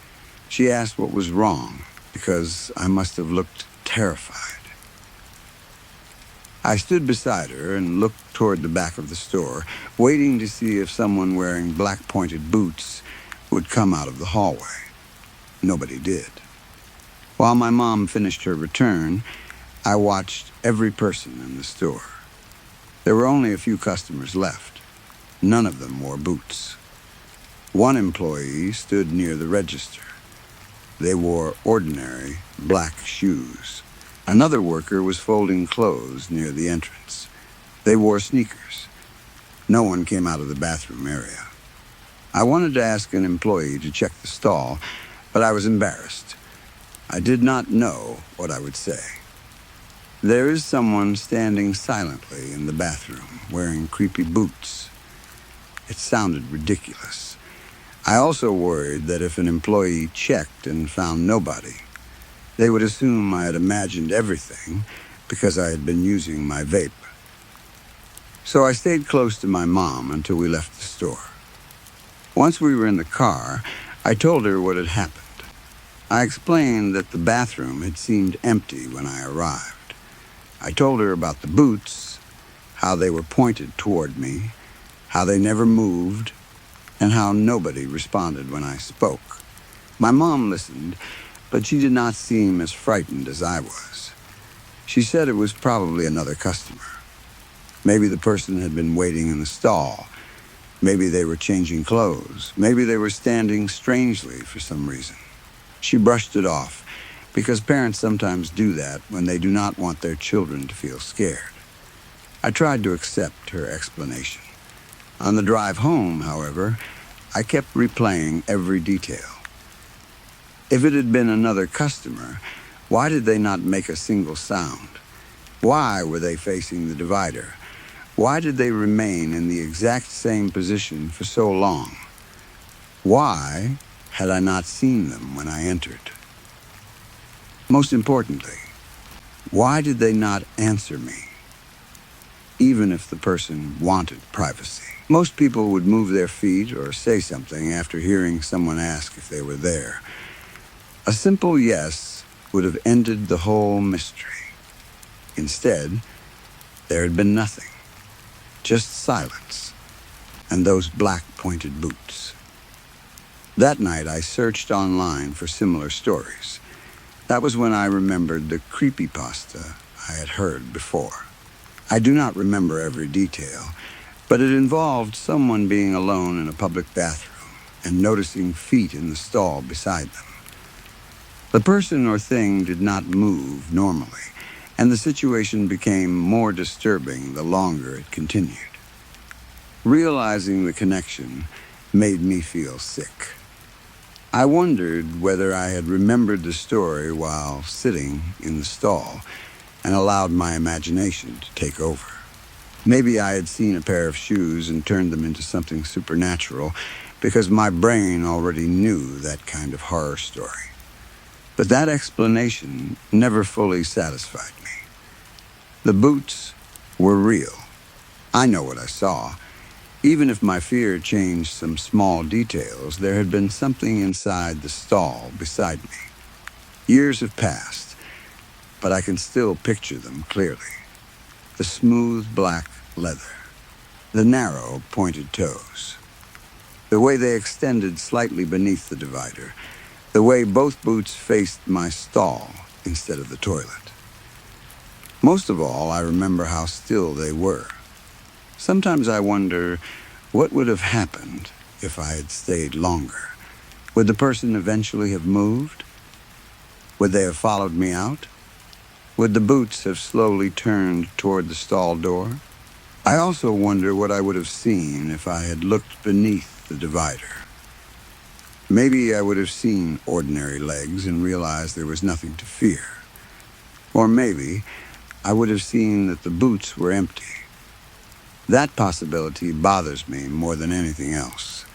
She asked what was wrong, because I must have looked terrified. I stood beside her and looked toward the back of the store, waiting to see if someone wearing black pointed boots would come out of the hallway. Nobody did. While my mom finished her return, I watched every person in the store. There were only a few customers left. None of them wore boots. One employee stood near the register. They wore ordinary black shoes. Another worker was folding clothes near the entrance. They wore sneakers. No one came out of the bathroom area. I wanted to ask an employee to check the stall, but I was embarrassed. I did not know what I would say. There is someone standing silently in the bathroom, wearing creepy boots. It sounded ridiculous. I also worried that if an employee checked and found nobody, they would assume I had imagined everything because I had been using my vape. So I stayed close to my mom until we left the store. Once we were in the car, I told her what had happened. I explained that the bathroom had seemed empty when I arrived. I told her about the boots, how they were pointed toward me, how they never moved, and how nobody responded when I spoke. My mom listened, but she did not seem as frightened as I was. She said it was probably another customer. Maybe the person had been waiting in the stall. Maybe they were changing clothes. Maybe they were standing strangely for some reason. She brushed it off, because parents sometimes do that when they do not want their children to feel scared. I tried to accept her explanation. On the drive home, however, I kept replaying every detail. If it had been another customer, why did they not make a single sound? Why were they facing the divider? Why did they remain in the exact same position for so long? Why had I not seen them when I entered? Most importantly, why did they not answer me, even if the person wanted privacy? Most people would move their feet or say something after hearing someone ask if they were there. A simple yes would have ended the whole mystery. Instead, there had been nothing, just silence and those black pointed boots. That night, I searched online for similar stories. That was when I remembered the creepypasta I had heard before. I do not remember every detail, but it involved someone being alone in a public bathroom and noticing feet in the stall beside them. The person or thing did not move normally, and the situation became more disturbing the longer it continued. Realizing the connection made me feel sick. I wondered whether I had remembered the story while sitting in the stall and allowed my imagination to take over. Maybe I had seen a pair of shoes and turned them into something supernatural because my brain already knew that kind of horror story. But that explanation never fully satisfied me. The boots were real. I know what I saw. Even if my fear changed some small details, there had been something inside the stall beside me. Years have passed, but I can still picture them clearly. The smooth black leather, the narrow pointed toes. the way they extended slightly beneath the divider, the way both boots faced my stall instead of the toilet. Most of all, I remember how still they were. Sometimes I wonder what would have happened if I had stayed longer. Would the person eventually have moved? Would they have followed me out? Would the boots have slowly turned toward the stall door? I also wonder what I would have seen if I had looked beneath the divider. Maybe I would have seen ordinary legs and realized there was nothing to fear. Or maybe I would have seen that the boots were empty. That possibility bothers me more than anything else.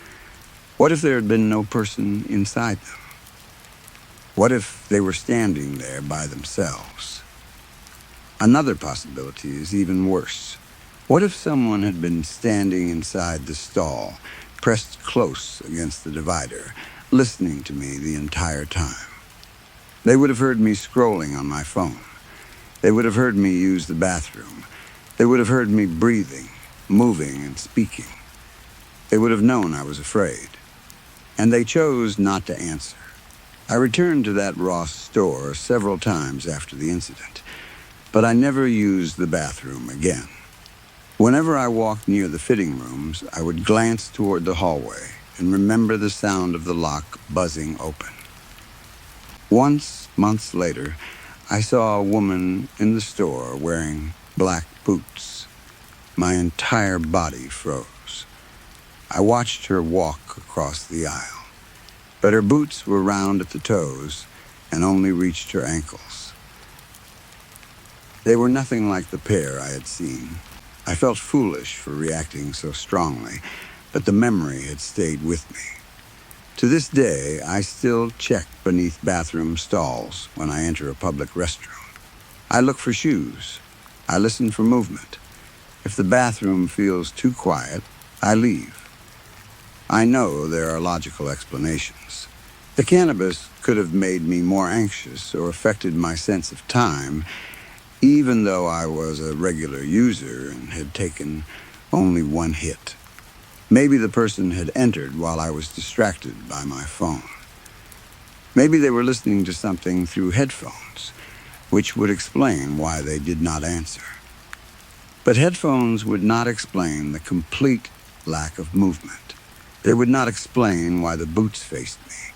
What if there had been no person inside them? What if they were standing there by themselves? Another possibility is even worse. What if someone had been standing inside the stall, pressed close against the divider, listening to me the entire time? They would have heard me scrolling on my phone. They would have heard me use the bathroom. They would have heard me breathing, moving, and speaking. They would have known I was afraid. And they chose not to answer. I returned to that Ross store several times after the incident, but I never used the bathroom again. Whenever I walked near the fitting rooms, I would glance toward the hallway and remember the sound of the lock buzzing open. Once, months later, I saw a woman in the store wearing black boots. My entire body froze. I watched her walk across the aisle, but her boots were round at the toes and only reached her ankles. They were nothing like the pair I had seen. I felt foolish for reacting so strongly, but the memory had stayed with me. To this day, I still check beneath bathroom stalls when I enter a public restroom. I look for shoes. I listen for movement. If the bathroom feels too quiet, I leave. I know there are logical explanations. The cannabis could have made me more anxious or affected my sense of time, even though I was a regular user and had taken only one hit. Maybe the person had entered while I was distracted by my phone. Maybe they were listening to something through headphones, which would explain why they did not answer. But headphones would not explain the complete lack of movement. They would not explain why the boots faced me.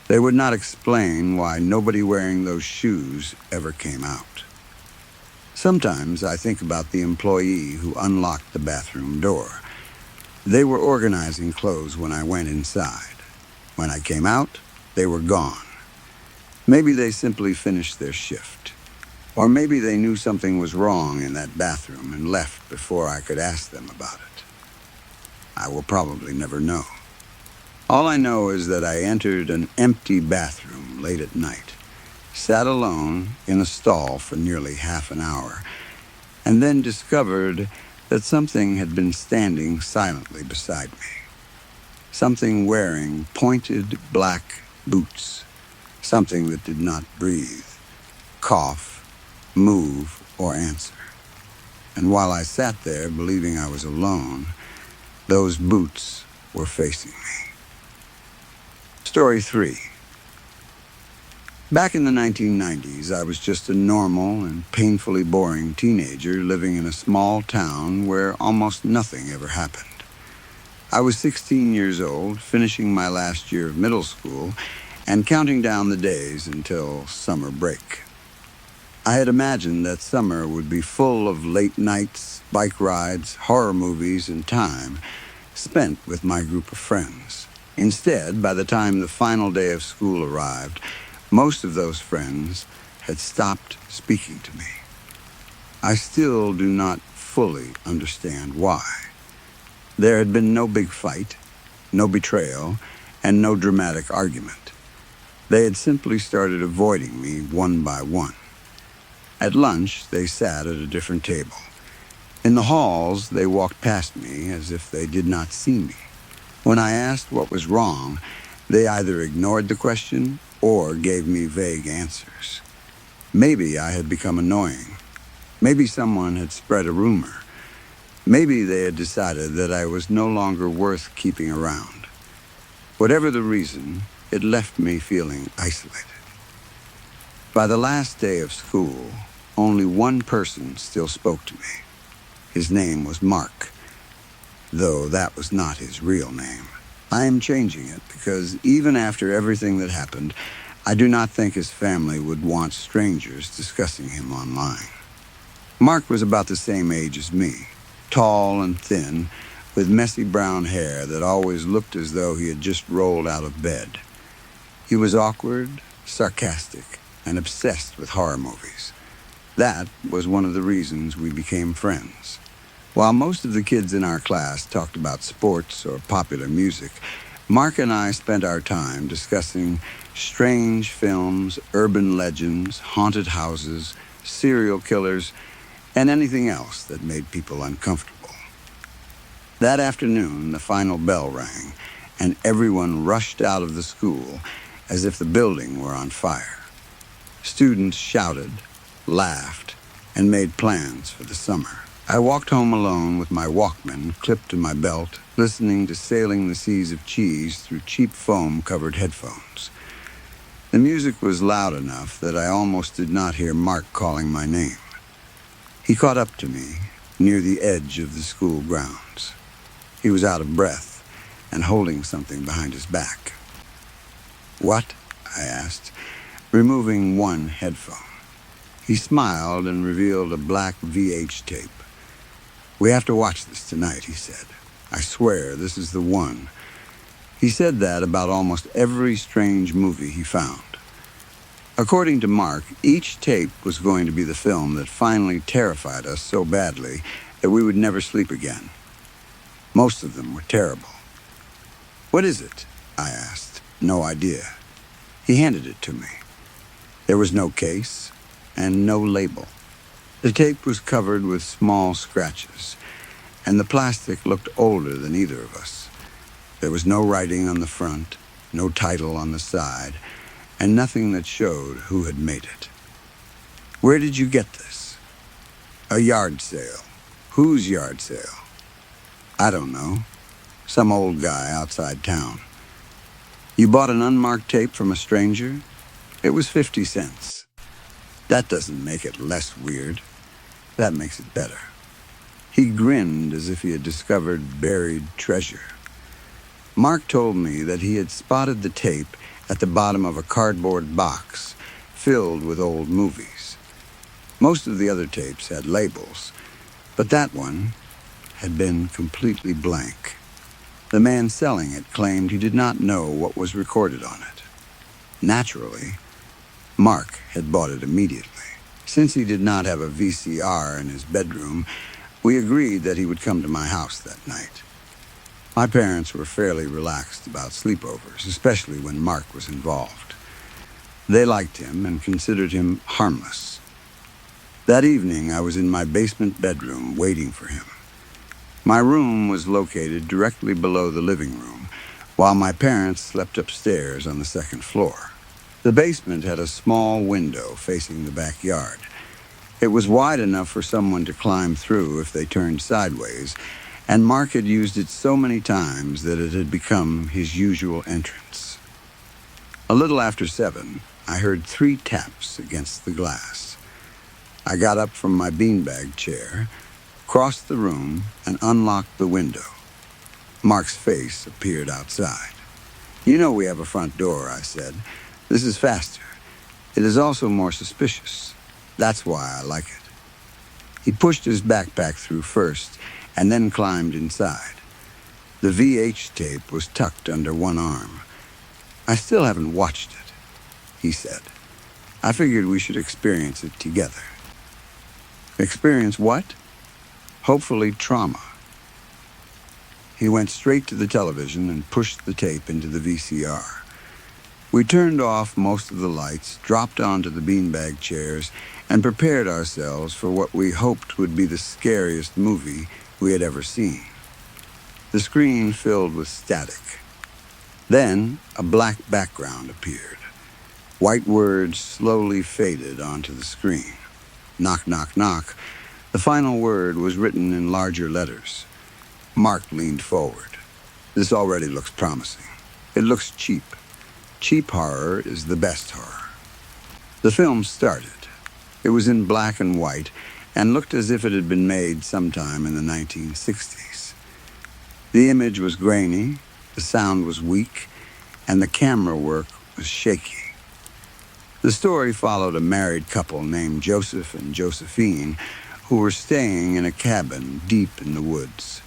They would not explain why nobody wearing those shoes ever came out. Sometimes I think about the employee who unlocked the bathroom door. They were organizing clothes when I went inside. When I came out, they were gone. Maybe they simply finished their shift. Or maybe they knew something was wrong in that bathroom and left before I could ask them about it. I will probably never know. All I know is that I entered an empty bathroom late at night, sat alone in a stall for nearly half an hour, and then discovered that something had been standing silently beside me. Something wearing pointed black boots. Something that did not breathe, cough, move, or answer. And while I sat there believing I was alone, those boots were facing me. Story 3. Back in the 1990s, I was just a normal and painfully boring teenager living in a small town where almost nothing ever happened. I was 16 years old, finishing my last year of middle school, and counting down the days until summer break. I had imagined that summer would be full of late nights, bike rides, horror movies, and time spent with my group of friends. Instead, by the time the final day of school arrived, most of those friends had stopped speaking to me. I still do not fully understand why. There had been no big fight, no betrayal, and no dramatic argument. They had simply started avoiding me one by one. At lunch, they sat at a different table. In the halls, they walked past me as if they did not see me. When I asked what was wrong, they either ignored the question or gave me vague answers. Maybe I had become annoying. Maybe someone had spread a rumor. Maybe they had decided that I was no longer worth keeping around. Whatever the reason, it left me feeling isolated. By the last day of school, only one person still spoke to me. His name was Mark, though that was not his real name. I am changing it because even after everything that happened, I do not think his family would want strangers discussing him online. Mark was about the same age as me, tall and thin, with messy brown hair that always looked as though he had just rolled out of bed. He was awkward, sarcastic, and obsessed with horror movies. That was one of the reasons we became friends. While most of the kids in our class talked about sports or popular music, Mark and I spent our time discussing strange films, urban legends, haunted houses, serial killers, and anything else that made people uncomfortable. That afternoon, the final bell rang, and everyone rushed out of the school as if the building were on fire. Students shouted, laughed, and made plans for the summer. I walked home alone with my Walkman clipped to my belt, listening to Sailing the Seas of Cheese through cheap foam-covered headphones. The music was loud enough that I almost did not hear Mark calling my name. He caught up to me near the edge of the school grounds. He was out of breath and holding something behind his back. "What?" I asked, removing one headphone. He smiled and revealed a black VH tape. "We have to watch this tonight," he said. "I swear this is the one." He said that about almost every strange movie he found. According to Mark, each tape was going to be the film that finally terrified us so badly that we would never sleep again. Most of them were terrible. "What is it?" I asked. "No idea." He handed it to me. There was no case and no label. The tape was covered with small scratches, and the plastic looked older than either of us. There was no writing on the front, no title on the side, and nothing that showed who had made it. "Where did you get this?" "A yard sale." "Whose yard sale?" "I don't know. Some old guy outside town." "You bought an unmarked tape from a stranger?" "It was 50 cents. "That doesn't make it less weird. That makes it better." He grinned as if he had discovered buried treasure. Mark told me that he had spotted the tape at the bottom of a cardboard box filled with old movies. Most of the other tapes had labels, but that one had been completely blank. The man selling it claimed he did not know what was recorded on it. Naturally, Mark had bought it immediately. Since he did not have a VCR in his bedroom, we agreed that he would come to my house that night. My parents were fairly relaxed about sleepovers, especially when Mark was involved. They liked him and considered him harmless. That evening, I was in my basement bedroom waiting for him. My room was located directly below the living room, while my parents slept upstairs on the second floor. The basement had a small window facing the backyard. It was wide enough for someone to climb through if they turned sideways, and Mark had used it so many times that it had become his usual entrance. A little after 7, I heard 3 taps against the glass. I got up from my beanbag chair, crossed the room, and unlocked the window. Mark's face appeared outside. "You know we have a front door," I said. "This is faster. It is also more suspicious. That's why I like it." He pushed his backpack through first and then climbed inside. The VH tape was tucked under one arm. "I still haven't watched it," he said. "I figured we should experience it together." "Experience what?" "Hopefully trauma." He went straight to the television and pushed the tape into the VCR. We turned off most of the lights, dropped onto the beanbag chairs, and prepared ourselves for what we hoped would be the scariest movie we had ever seen. The screen filled with static. Then a black background appeared. White words slowly faded onto the screen. "Knock, knock, knock." The final word was written in larger letters. Mark leaned forward. "This already looks promising." It looks cheap. Cheap horror is the best horror. The film started. It was in black and white and looked as if it had been made sometime in the 1960s. The image was grainy, the sound was weak, and the camera work was shaky. The story followed a married couple named Joseph and Josephine who were staying in a cabin deep in the woods.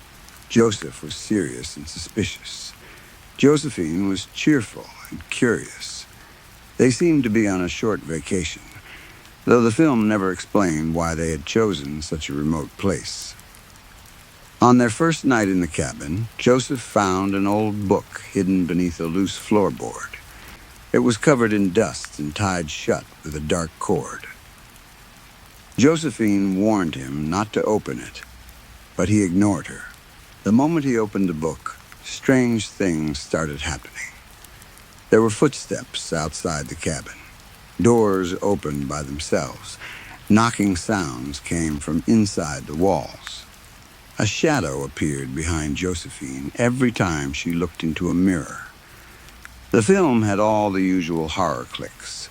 Joseph was serious and suspicious. Josephine was cheerful and curious. They seemed to be on a short vacation, though the film never explained why they had chosen such a remote place. On their first night in the cabin, Joseph found an old book hidden beneath a loose floorboard. It was covered in dust and tied shut with a dark cord. Josephine warned him not to open it, but he ignored her. The moment he opened the book, strange things started happening. There were footsteps outside the cabin. Doors opened by themselves. Knocking sounds came from inside the walls. A shadow appeared behind Josephine every time she looked into a mirror. The film had all the usual horror clicks.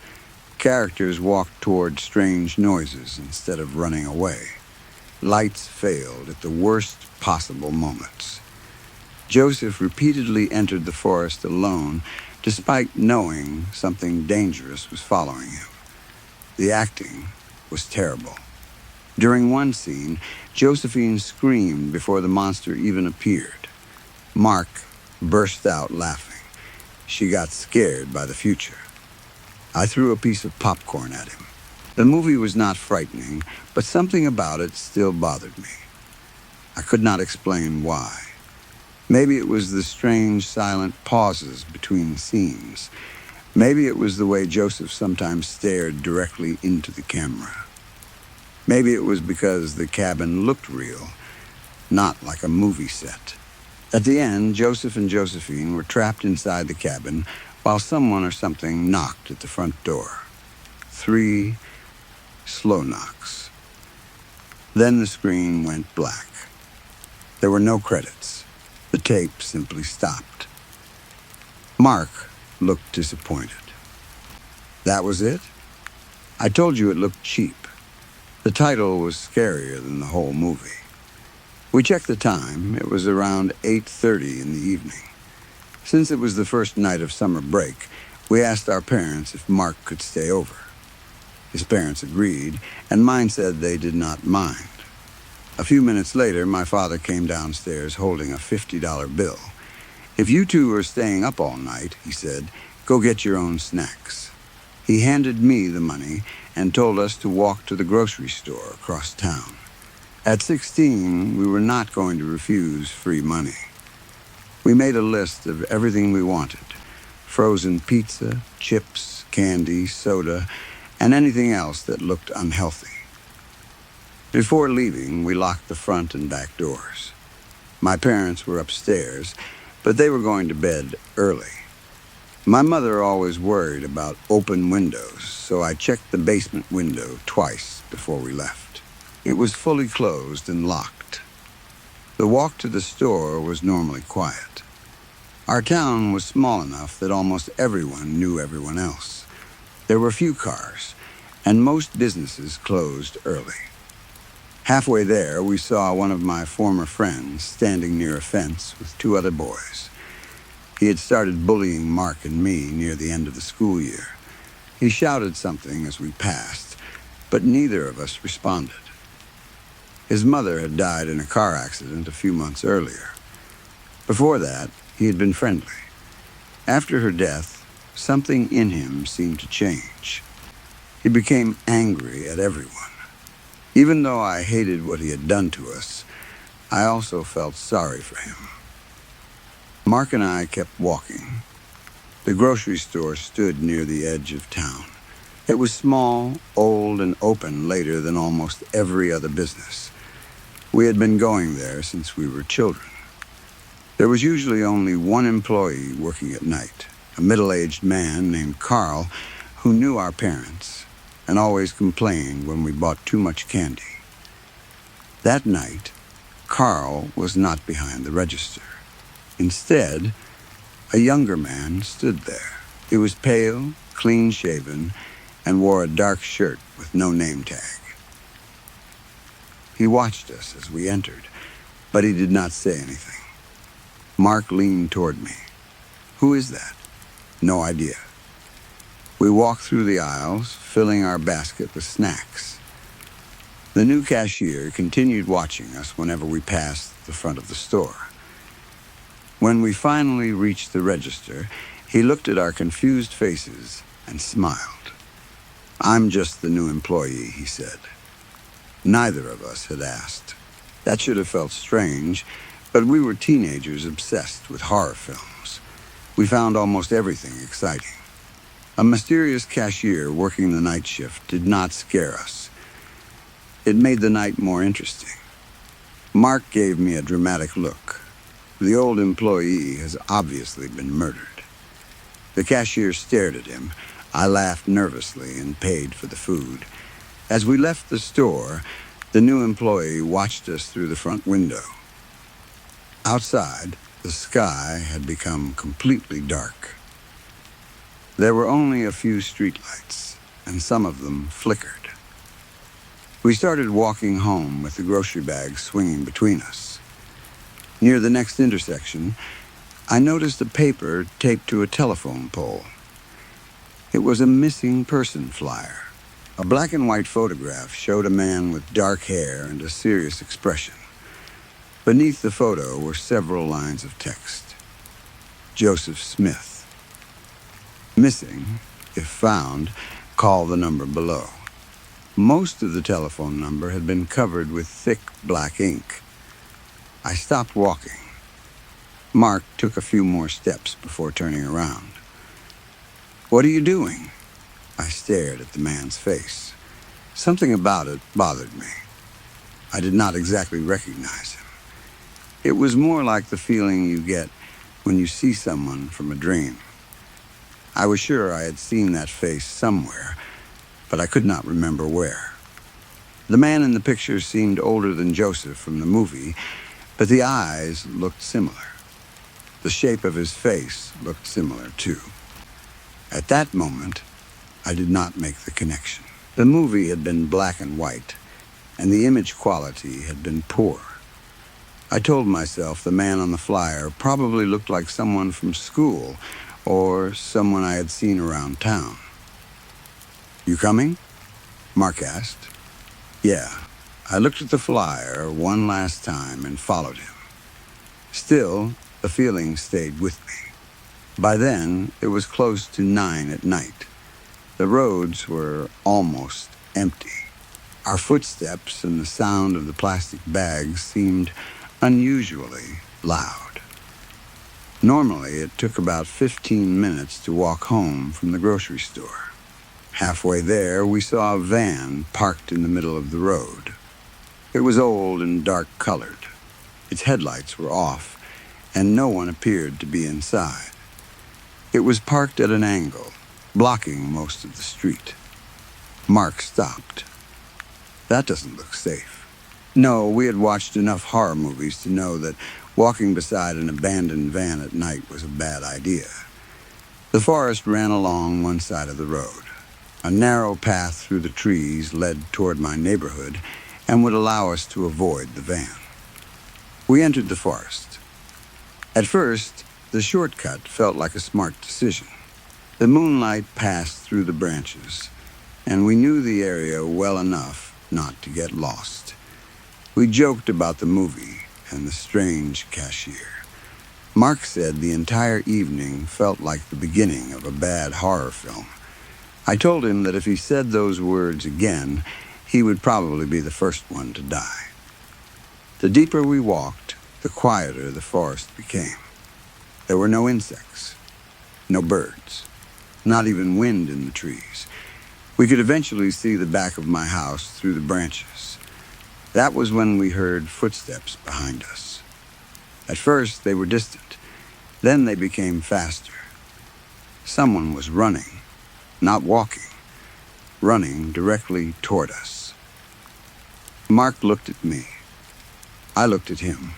Characters walked toward strange noises instead of running away. Lights failed at the worst possible moments. Joseph repeatedly entered the forest alone, despite knowing something dangerous was following him. The acting was terrible. During one scene, Josephine screamed before the monster even appeared. Mark burst out laughing. She got scared by the future. I threw a piece of popcorn at him. The movie was not frightening, but something about it still bothered me. I could not explain why. Maybe it was the strange silent pauses between scenes. Maybe it was the way Joseph sometimes stared directly into the camera. Maybe it was because the cabin looked real, not like a movie set. At the end, Joseph and Josephine were trapped inside the cabin while someone or something knocked at the front door. 3 slow knocks. Then the screen went black. There were no credits. The tape simply stopped. Mark looked disappointed. That was it? I told you it looked cheap. The title was scarier than the whole movie. We checked the time. It was around 8:30 in the evening. Since it was the first night of summer break, we asked our parents if Mark could stay over. His parents agreed, and mine said they did not mind. A few minutes later, my father came downstairs holding a $50 bill. If you two are staying up all night, he said, go get your own snacks. He handed me the money and told us to walk to the grocery store across town. At 16, we were not going to refuse free money. We made a list of everything we wanted: frozen pizza, chips, candy, soda, and anything else that looked unhealthy. Before leaving, we locked the front and back doors. My parents were upstairs, but they were going to bed early. My mother always worried about open windows, so I checked the basement window twice before we left. It was fully closed and locked. The walk to the store was normally quiet. Our town was small enough that almost everyone knew everyone else. There were few cars, and most businesses closed early. Halfway there, we saw one of my former friends standing near a fence with 2 other boys. He had started bullying Mark and me near the end of the school year. He shouted something as we passed, but neither of us responded. His mother had died in a car accident a few months earlier. Before that, he had been friendly. After her death, something in him seemed to change. He became angry at everyone. Even though I hated what he had done to us, I also felt sorry for him. Mark and I kept walking. The grocery store stood near the edge of town. It was small, old, and open later than almost every other business. We had been going there since we were children. There was usually only one employee working at night, a middle-aged man named Carl, who knew our parents and always complained when we bought too much candy. That night, Carl was not behind the register. Instead, A younger man stood there. He was pale, clean-shaven, and wore a dark shirt with no name tag. He watched us as we entered, but he did not say anything. Mark leaned toward me. "Who is that?" "No idea." We walked through the aisles, filling our basket with snacks. The new cashier continued watching us whenever we passed the front of the store. When we finally reached the register, he looked at our confused faces and smiled. "I'm just the new employee," he said. Neither of us had asked. That should have felt strange, but we were teenagers obsessed with horror films. We found almost everything exciting. A mysterious cashier working the night shift did not scare us. It made the night more interesting. Mark gave me a dramatic look. The old employee has obviously been murdered. The cashier stared at him. I laughed nervously and paid for the food. As we left the store, the new employee watched us through the front window. Outside, the sky had become completely dark. There were only a few streetlights, and some of them flickered. We started walking home with the grocery bag swinging between us. Near the next intersection, I noticed a paper taped to a telephone pole. It was a missing person flyer. A black and white photograph showed a man with dark hair and a serious expression. Beneath the photo were several lines of text. Joseph Smith. Missing. If found, call the number below. Most of the telephone number had been covered with thick black ink. I stopped walking. Mark took a few more steps before turning around. "What are you doing?" I stared at the man's face. Something about it bothered me. I did not exactly recognize him. It was more like the feeling you get when you see someone from a dream. I was sure I had seen that face somewhere, but I could not remember where. The man in the picture seemed older than Joseph from the movie, but the eyes looked similar. The shape of his face looked similar, too. At that moment, I did not make the connection. The movie had been black and white, and the image quality had been poor. I told myself the man on the flyer probably looked like someone from school or someone I had seen around town. "You coming?" Mark asked. Yeah. I looked at the flyer one last time and followed him. Still, the feeling stayed with me. By then, it was close to 9 at night. The roads were almost empty. Our footsteps and the sound of the plastic bags seemed unusually loud. Normally, it took about 15 minutes to walk home from the grocery store. Halfway there, we saw a van parked in the middle of the road. It was old and dark-colored. Its headlights were off, and no one appeared to be inside. It was parked at an angle, blocking most of the street. Mark stopped. "That doesn't look safe." No, we had watched enough horror movies to know that walking beside an abandoned van at night was a bad idea. The forest ran along one side of the road. A narrow path through the trees led toward my neighborhood and would allow us to avoid the van. We entered the forest. At first, the shortcut felt like a smart decision. The moonlight passed through the branches, and we knew the area well enough not to get lost. We joked about the movie and the strange cashier. Mark said the entire evening felt like the beginning of a bad horror film. I told him that if he said those words again, he would probably be the first one to die. The deeper we walked, the quieter the forest became. There were no insects, no birds, not even wind in the trees. We could eventually see the back of my house through the branches. That was when we heard footsteps behind us. At first, they were distant. Then they became faster. Someone was running, not walking, running directly toward us. Mark looked at me. I looked at him.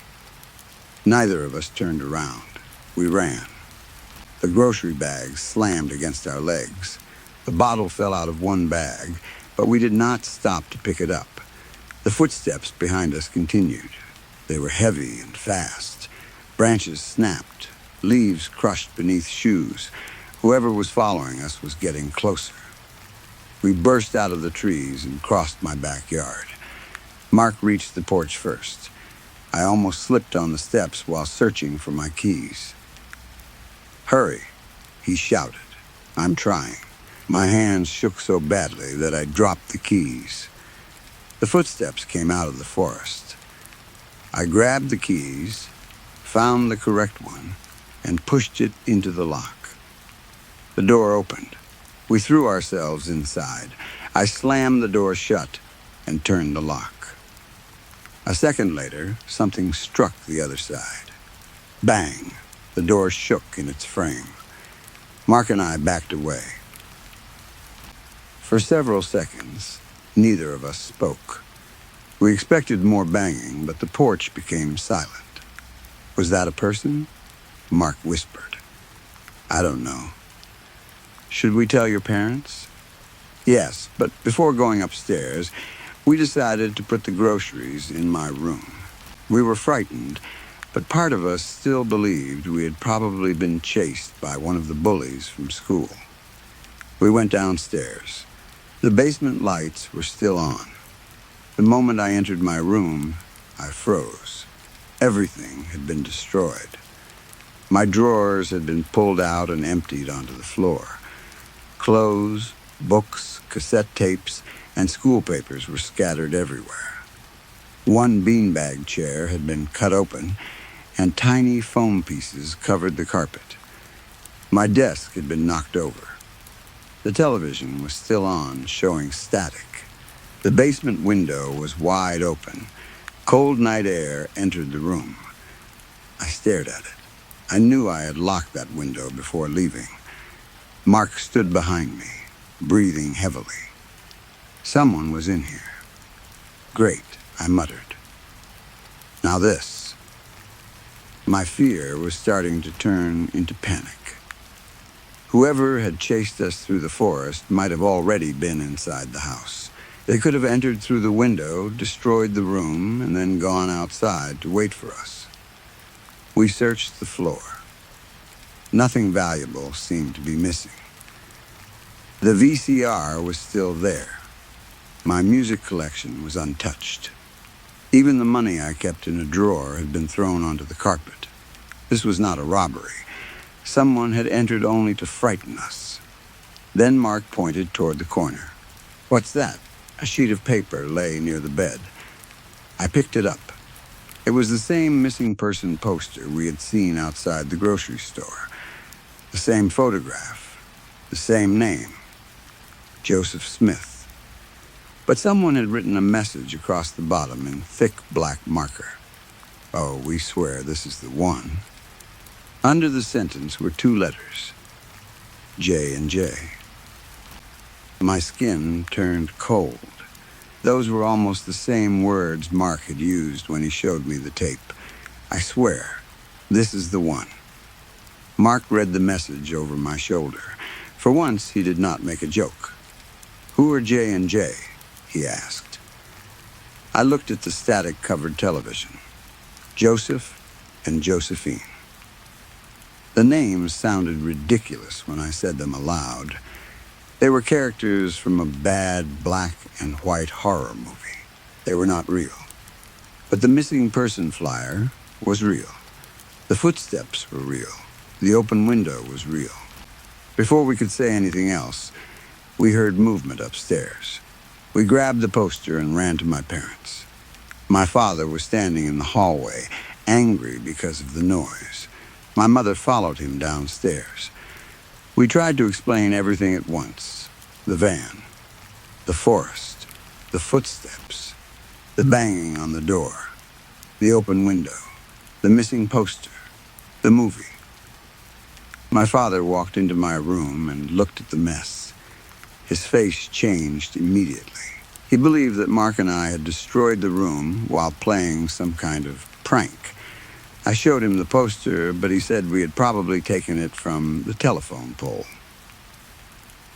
Neither of us turned around. We ran. The grocery bag slammed against our legs. The bottle fell out of one bag, but we did not stop to pick it up. The footsteps behind us continued. They were heavy and fast. Branches snapped, leaves crushed beneath shoes. Whoever was following us was getting closer. We burst out of the trees and crossed my backyard. Mark reached the porch first. I almost slipped on the steps while searching for my keys. "Hurry," he shouted. "I'm trying." My hands shook so badly that I dropped the keys. The footsteps came out of the forest. I grabbed the keys, found the correct one, and pushed it into the lock. The door opened. We threw ourselves inside. I slammed the door shut and turned the lock. A second later, something struck the other side. Bang! The door shook in its frame. Mark and I backed away. For several seconds, neither of us spoke. We expected more banging, but the porch became silent. "Was that a person?" Mark whispered. "I don't know." "Should we tell your parents?" "Yes, but before going upstairs, we decided to put the groceries in my room." We were frightened, but part of us still believed we had probably been chased by one of the bullies from school. We went downstairs. The basement lights were still on. The moment I entered my room, I froze. Everything had been destroyed. My drawers had been pulled out and emptied onto the floor. Clothes, books, cassette tapes, and school papers were scattered everywhere. One beanbag chair had been cut open, and tiny foam pieces covered the carpet. My desk had been knocked over. The television was still on, showing static. The basement window was wide open. Cold night air entered the room. I stared at it. I knew I had locked that window before leaving. Mark stood behind me, breathing heavily. Someone was in here. "Great," I muttered. "Now this." My fear was starting to turn into panic. Whoever had chased us through the forest might have already been inside the house. They could have entered through the window, destroyed the room, and then gone outside to wait for us. We searched the floor. Nothing valuable seemed to be missing. The VCR was still there. My music collection was untouched. Even the money I kept in a drawer had been thrown onto the carpet. This was not a robbery. Someone had entered only to frighten us. Then Mark pointed toward the corner. "What's that?" A sheet of paper lay near the bed. I picked it up. It was the same missing person poster we had seen outside the grocery store. The same photograph. The same name. Joseph Smith. But someone had written a message across the bottom in thick black marker. "Oh, we swear this is the one." Under the sentence were 2 letters. J and J. My skin turned cold. Those were almost the same words Mark had used when he showed me the tape. "I swear, this is the one." Mark read the message over my shoulder. For once, he did not make a joke. "Who are J and J?" he asked. I looked at the static-covered television. Joseph and Josephine. The names sounded ridiculous when I said them aloud. They were characters from a bad black and white horror movie. They were not real. But the missing person flyer was real. The footsteps were real. The open window was real. Before we could say anything else, we heard movement upstairs. We grabbed the poster and ran to my parents. My father was standing in the hallway, angry because of the noise. My mother followed him downstairs. We tried to explain everything at once. The van, the forest, the footsteps, the banging on the door, the open window, the missing poster, the movie. My father walked into my room and looked at the mess. His face changed immediately. He believed that Mark and I had destroyed the room while playing some kind of prank. I showed him the poster, but he said we had probably taken it from the telephone pole.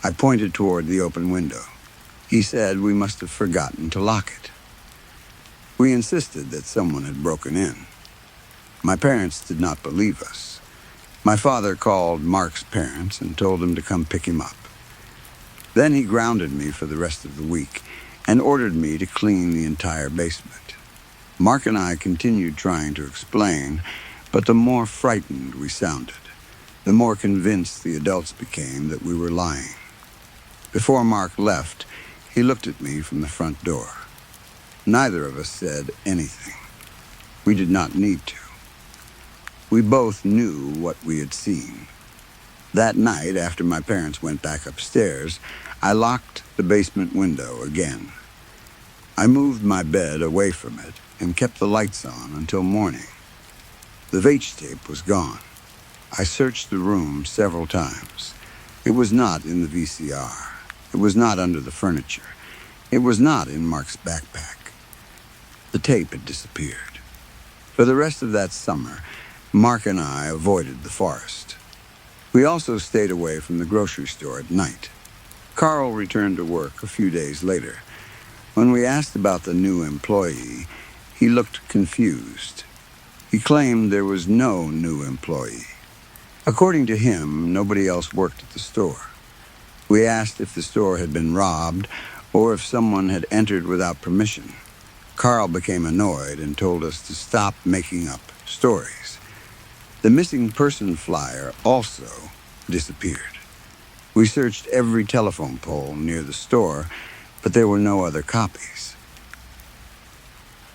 I pointed toward the open window. He said we must have forgotten to lock it. We insisted that someone had broken in. My parents did not believe us. My father called Mark's parents and told them to come pick him up. Then he grounded me for the rest of the week and ordered me to clean the entire basement. Mark and I continued trying to explain, but the more frightened we sounded, the more convinced the adults became that we were lying. Before Mark left, he looked at me from the front door. Neither of us said anything. We did not need to. We both knew what we had seen. That night, after my parents went back upstairs, I locked the basement window again. I moved my bed away from it and kept the lights on until morning. The VH tape was gone. I searched the room several times. It was not in the VCR. It was not under the furniture. It was not in Mark's backpack. The tape had disappeared. For the rest of that summer, Mark and I avoided the forest. We also stayed away from the grocery store at night. Carl returned to work a few days later. When we asked about the new employee, he looked confused. He claimed there was no new employee. According to him, nobody else worked at the store. We asked if the store had been robbed or if someone had entered without permission. Carl became annoyed and told us to stop making up stories. The missing person flyer also disappeared. We searched every telephone pole near the store, but there were no other copies.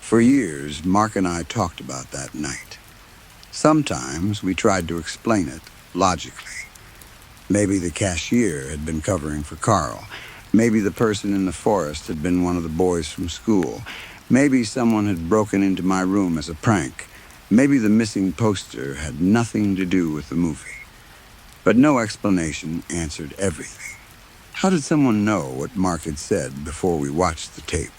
For years, Mark and I talked about that night. Sometimes we tried to explain it logically. Maybe the cashier had been covering for Carl. Maybe the person in the forest had been one of the boys from school. Maybe someone had broken into my room as a prank. Maybe the missing poster had nothing to do with the movie. But no explanation answered everything. How did someone know what Mark had said before we watched the tape?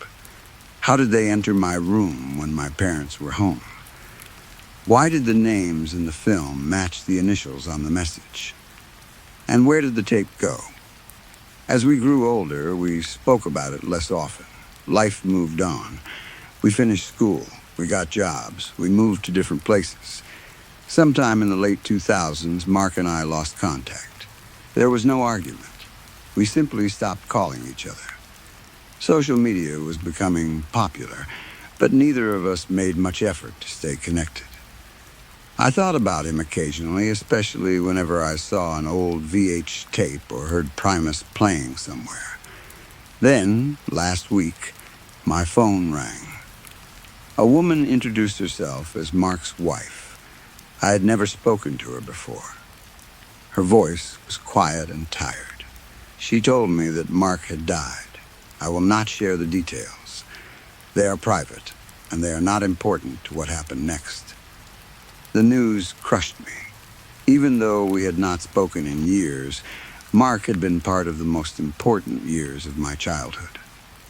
How did they enter my room when my parents were home? Why did the names in the film match the initials on the message? And where did the tape go? As we grew older, we spoke about it less often. Life moved on. We finished school. We got jobs. We moved to different places. Sometime in the late 2000s, Mark and I lost contact. There was no argument. We simply stopped calling each other. Social media was becoming popular, but neither of us made much effort to stay connected. I thought about him occasionally, especially whenever I saw an old VH tape or heard Primus playing somewhere. Then, last week, my phone rang. A woman introduced herself as Mark's wife. I had never spoken to her before. Her voice was quiet and tired. She told me that Mark had died. I will not share the details. They are private, and they are not important to what happened next. The news crushed me. Even though we had not spoken in years, Mark had been part of the most important years of my childhood.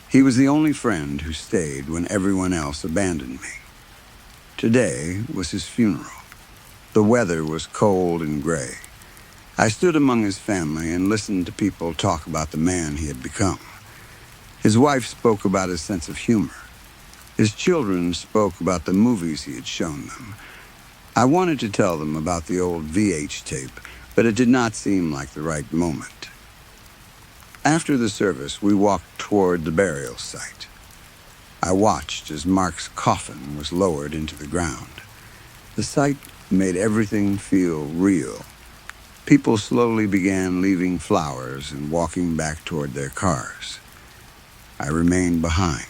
He was the only friend who stayed when everyone else abandoned me. Today was his funeral. The weather was cold and gray. I stood among his family and listened to people talk about the man he had become. His wife spoke about his sense of humor. His children spoke about the movies he had shown them. I wanted to tell them about the old VH tape, but it did not seem like the right moment. After the service, we walked toward the burial site. I watched as Mark's coffin was lowered into the ground. The sight made everything feel real. People slowly began leaving flowers and walking back toward their cars. I remained behind.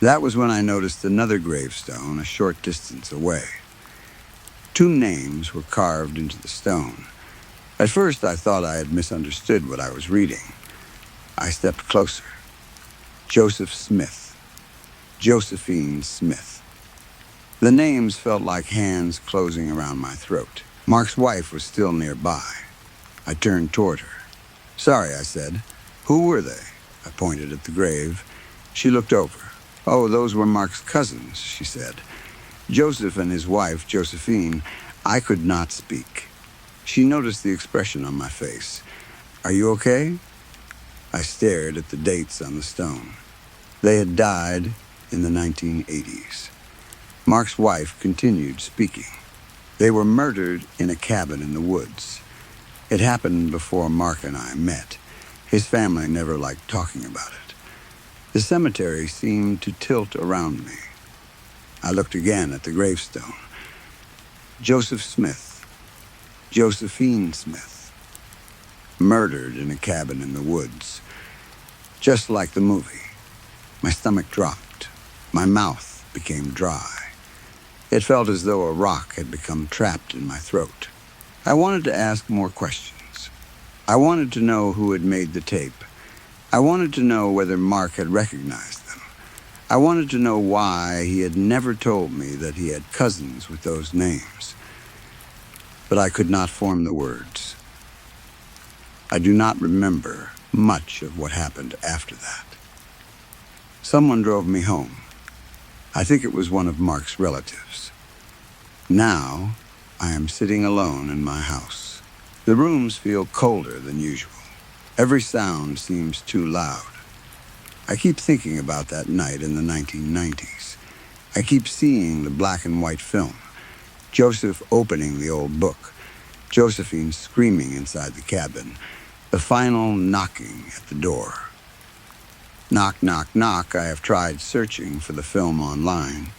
That was when I noticed another gravestone a short distance away. 2 names were carved into the stone. At first, I thought I had misunderstood what I was reading. I stepped closer. Joseph Smith. Josephine Smith. The names felt like hands closing around my throat. Mark's wife was still nearby. I turned toward her. "Sorry," I said. "Who were they?" I pointed at the grave. She looked over. "Oh, those were Mark's cousins," she said. Joseph and his wife, Josephine, I could not speak. She noticed the expression on my face. "Are you okay?" I stared at the dates on the stone. They had died in the 1980s. Mark's wife continued speaking. They were murdered in a cabin in the woods. It happened before Mark and I met. His family never liked talking about it. The cemetery seemed to tilt around me. I looked again at the gravestone. Joseph Smith, Josephine Smith, murdered in a cabin in the woods. Just like the movie. My stomach dropped. My mouth became dry. It felt as though a rock had become trapped in my throat. I wanted to ask more questions. I wanted to know who had made the tape. I wanted to know whether Mark had recognized them. I wanted to know why he had never told me that he had cousins with those names. But I could not form the words. I do not remember much of what happened after that. Someone drove me home. I think it was one of Mark's relatives. Now, I am sitting alone in my house. The rooms feel colder than usual. Every sound seems too loud. I keep thinking about that night in the 1990s. I keep seeing the black and white film. Joseph opening the old book. Josephine screaming inside the cabin. The final knocking at the door. Knock, knock, knock. I have tried searching for the film online.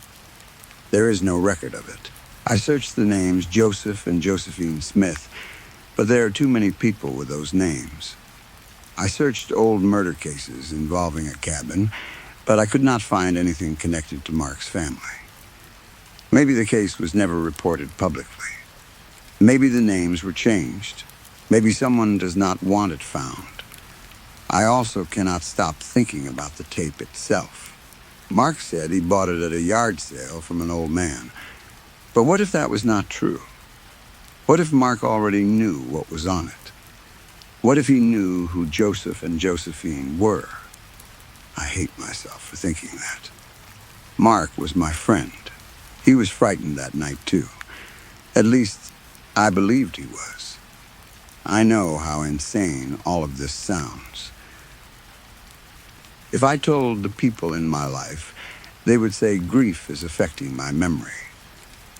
There is no record of it. I searched the names Joseph and Josephine Smith, but there are too many people with those names. I searched old murder cases involving a cabin, but I could not find anything connected to Mark's family. Maybe the case was never reported publicly. Maybe the names were changed. Maybe someone does not want it found. I also cannot stop thinking about the tape itself. Mark said he bought it at a yard sale from an old man. But what if that was not true? What if Mark already knew what was on it? What if he knew who Joseph and Josephine were? I hate myself for thinking that. Mark was my friend. He was frightened that night, too. At least, I believed he was. I know how insane all of this sounds. If I told the people in my life, they would say grief is affecting my memory.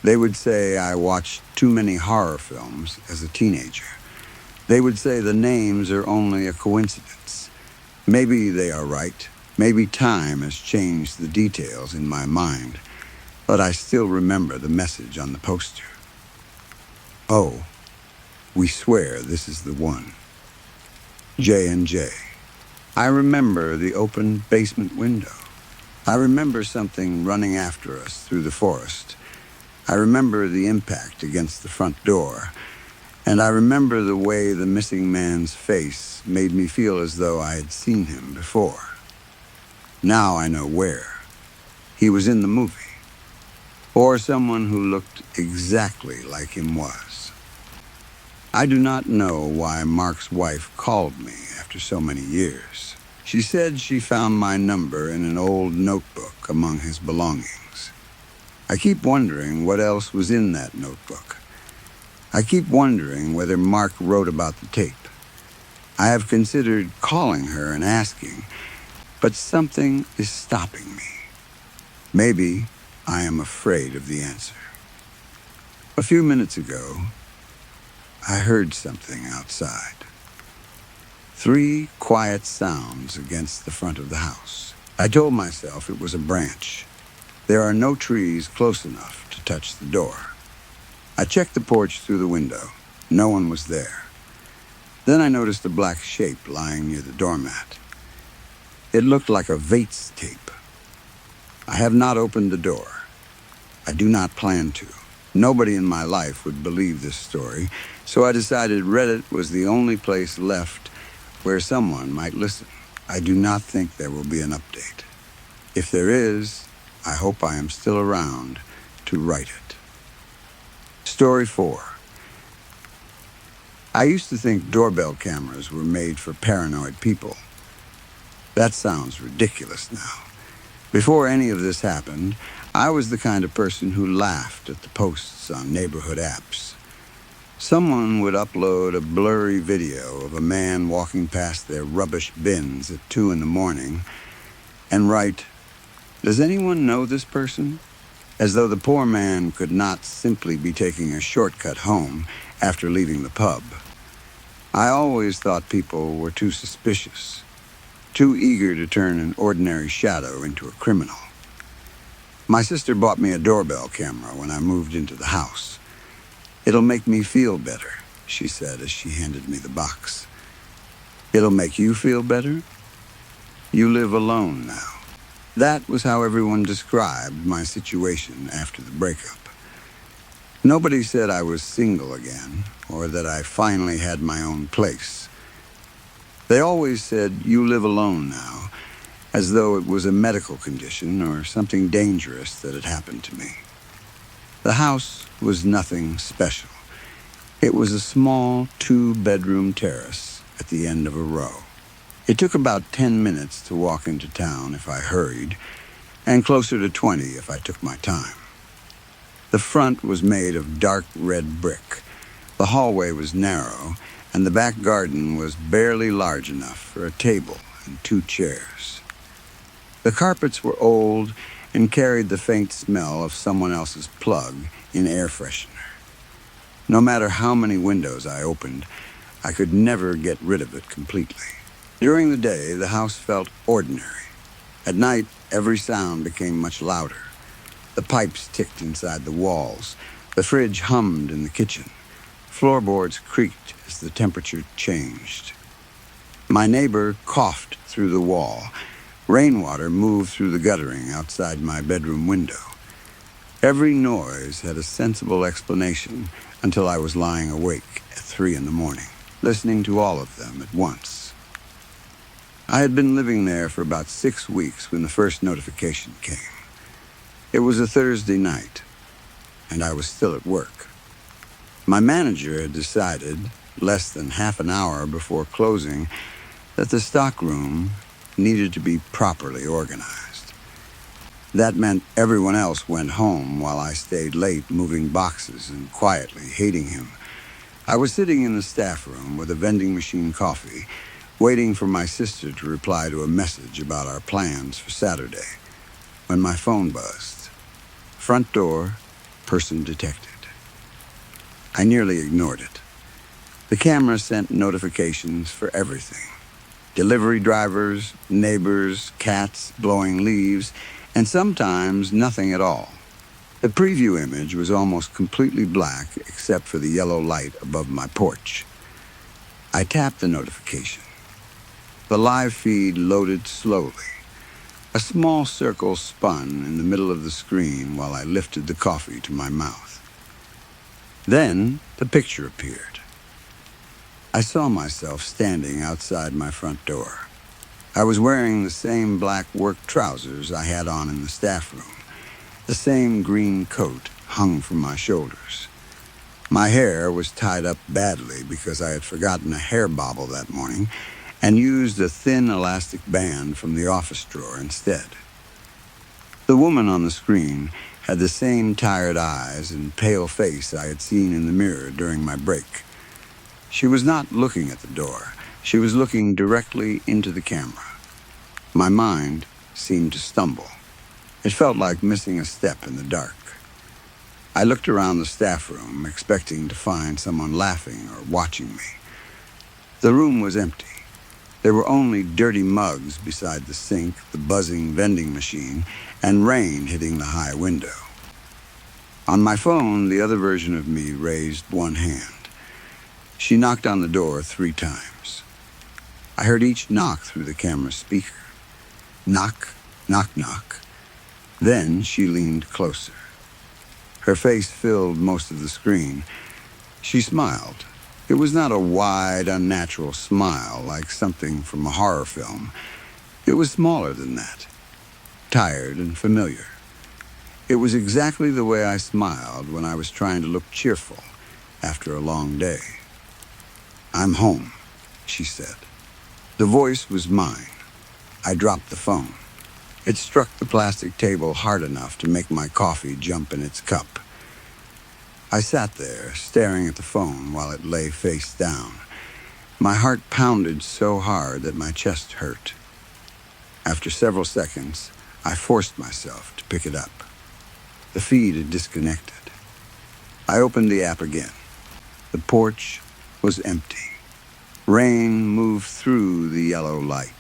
They would say I watched too many horror films as a teenager. They would say the names are only a coincidence. Maybe they are right. Maybe time has changed the details in my mind. But I still remember the message on the poster. Oh, we swear this is the one. J&J. I remember the open basement window. I remember something running after us through the forest. I remember the impact against the front door. And I remember the way the missing man's face made me feel as though I had seen him before. Now I know where. He was in the movie. Or someone who looked exactly like him was. I do not know why Mark's wife called me after so many years. She said she found my number in an old notebook among his belongings. I keep wondering what else was in that notebook. I keep wondering whether Mark wrote about the tape. I have considered calling her and asking, but something is stopping me. Maybe I am afraid of the answer. A few minutes ago, I heard something outside. 3 quiet sounds against the front of the house. I told myself it was a branch. There are no trees close enough to touch the door. I checked the porch through the window. No one was there. Then I noticed a black shape lying near the doormat. It looked like a Vates tape. I have not opened the door. I do not plan to. Nobody in my life would believe this story, so I decided Reddit was the only place left where someone might listen. I do not think there will be an update. If there is, I hope I am still around to write it. Story 4. I used to think doorbell cameras were made for paranoid people. That sounds ridiculous now. Before any of this happened, I was the kind of person who laughed at the posts on neighborhood apps. Someone would upload a blurry video of a man walking past their rubbish bins at 2 in the morning and write, "Does anyone know this person?" As though the poor man could not simply be taking a shortcut home after leaving the pub. I always thought people were too suspicious, too eager to turn an ordinary shadow into a criminal. My sister bought me a doorbell camera when I moved into the house. "It'll make me feel better," she said as she handed me the box. "It'll make you feel better? You live alone now." That was how everyone described my situation after the breakup. Nobody said I was single again, or that I finally had my own place. They always said, "You live alone now," as though it was a medical condition or something dangerous that had happened to me. The house was nothing special. It was a small 2-bedroom terrace at the end of a row. It took about 10 minutes to walk into town if I hurried, and closer to 20 if I took my time. The front was made of dark red brick. The hallway was narrow, and the back garden was barely large enough for a table and 2 chairs. The carpets were old and carried the faint smell of someone else's plug in air freshener. No matter how many windows I opened, I could never get rid of it completely. During the day, the house felt ordinary. At night, every sound became much louder. The pipes ticked inside the walls. The fridge hummed in the kitchen. Floorboards creaked as the temperature changed. My neighbor coughed through the wall. Rainwater moved through the guttering outside my bedroom window. Every noise had a sensible explanation until I was lying awake at 3 in the morning, listening to all of them at once. I had been living there for about 6 weeks when the first notification came. It was a Thursday night, and I was still at work. My manager had decided, less than half an hour before closing, that the stockroom needed to be properly organized. That meant everyone else went home while I stayed late moving boxes and quietly hating him. I was sitting in the staff room with a vending machine coffee, waiting for my sister to reply to a message about our plans for Saturday, when my phone buzzed. "Front door, person detected." I nearly ignored it. The camera sent notifications for everything. Delivery drivers, neighbors, cats blowing leaves, and sometimes nothing at all. The preview image was almost completely black except for the yellow light above my porch. I tapped the notification. The live feed loaded slowly. A small circle spun in the middle of the screen while I lifted the coffee to my mouth. Then the picture appeared. I saw myself standing outside my front door. I was wearing the same black work trousers I had on in the staff room. The same green coat hung from my shoulders. My hair was tied up badly because I had forgotten a hair bobble that morning and used a thin elastic band from the office drawer instead. The woman on the screen had the same tired eyes and pale face I had seen in the mirror during my break. She was not looking at the door. She was looking directly into the camera. My mind seemed to stumble. It felt like missing a step in the dark. I looked around the staff room, expecting to find someone laughing or watching me. The room was empty. There were only dirty mugs beside the sink, the buzzing vending machine, and rain hitting the high window. On my phone, the other version of me raised one hand. She knocked on the door 3 times. I heard each knock through the camera speaker. Knock, knock, knock. Then she leaned closer. Her face filled most of the screen. She smiled. It was not a wide, unnatural smile like something from a horror film. It was smaller than that, tired and familiar. It was exactly the way I smiled when I was trying to look cheerful after a long day. "I'm home," she said. The voice was mine. I dropped the phone. It struck the plastic table hard enough to make my coffee jump in its cup. I sat there, staring at the phone while it lay face down. My heart pounded so hard that my chest hurt. After several seconds, I forced myself to pick it up. The feed had disconnected. I opened the app again. The porch was empty. Rain moved through the yellow light.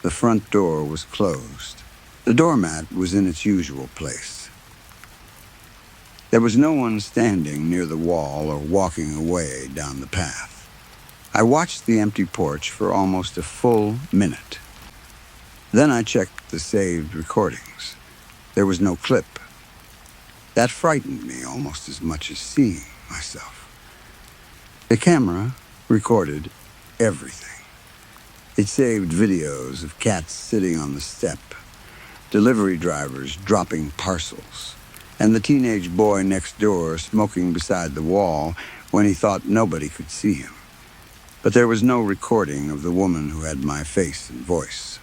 The front door was closed. The doormat was in its usual place. There was no one standing near the wall or walking away down the path. I watched the empty porch for almost a full minute. Then I checked the saved recordings. There was no clip. That frightened me almost as much as seeing myself. The camera recorded everything. It saved videos of cats sitting on the step, delivery drivers dropping parcels, and the teenage boy next door smoking beside the wall when he thought nobody could see him. But there was no recording of the woman who had my face and voice.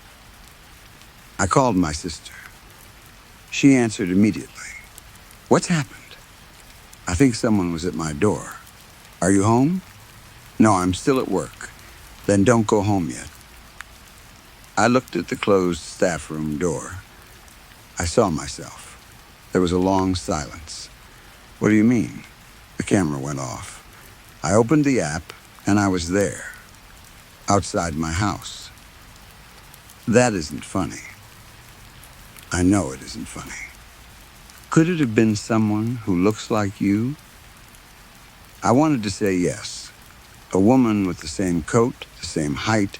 I called my sister. She answered immediately. "What's happened?" "I think someone was at my door." "Are you home?" "No, I'm still at work." "Then don't go home yet." I looked at the closed staff room door. I saw myself. There was a long silence. "What do you mean?" The camera went off. I opened the app, and I was there, outside my house. That isn't funny. I know it isn't funny. Could it have been someone who looks like you? I wanted to say yes. A woman with the same coat, the same height,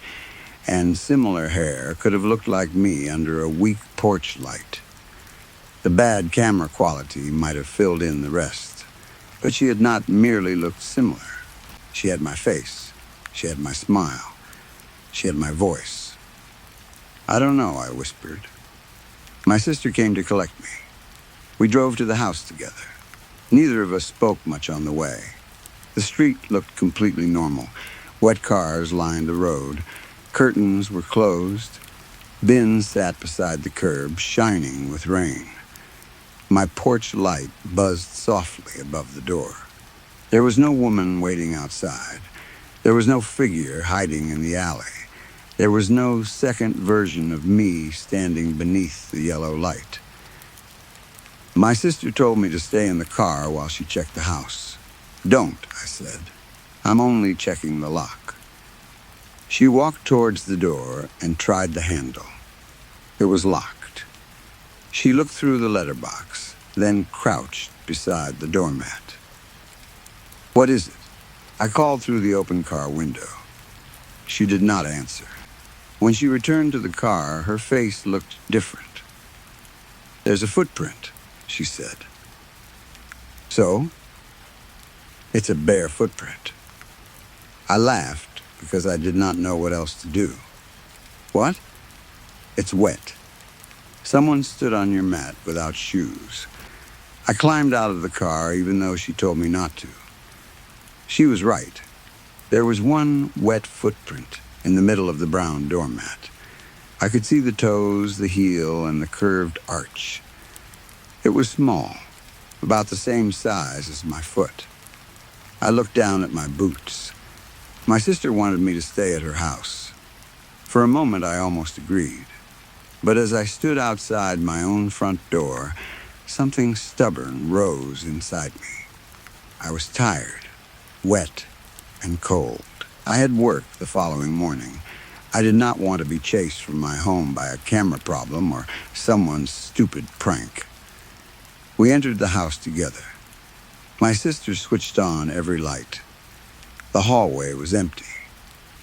and similar hair could have looked like me under a weak porch light. The bad camera quality might have filled in the rest, but she had not merely looked similar. She had my face. She had my smile. She had my voice. "I don't know," I whispered. My sister came to collect me. We drove to the house together. Neither of us spoke much on the way. The street looked completely normal. Wet cars lined the road. Curtains were closed. Bins sat beside the curb, shining with rain. My porch light buzzed softly above the door. There was no woman waiting outside. There was no figure hiding in the alley. There was no second version of me standing beneath the yellow light. My sister told me to stay in the car while she checked the house. "Don't," I said. "I'm only checking the lock." She walked towards the door and tried the handle. It was locked. She looked through the letterbox, then crouched beside the doormat. "What is it?" I called through the open car window. She did not answer. When she returned to the car, her face looked different. "There's a footprint," she said. "So?" "It's a bare footprint." I laughed because I did not know what else to do. "What?" "It's wet. Someone stood on your mat without shoes." I climbed out of the car even though she told me not to. She was right. There was one wet footprint in the middle of the brown doormat. I could see the toes, the heel, and the curved arch. It was small, about the same size as my foot. I looked down at my boots. My sister wanted me to stay at her house. For a moment, I almost agreed. But as I stood outside my own front door, something stubborn rose inside me. I was tired, wet, and cold. I had work the following morning. I did not want to be chased from my home by a camera problem or someone's stupid prank. We entered the house together. My sister switched on every light. The hallway was empty.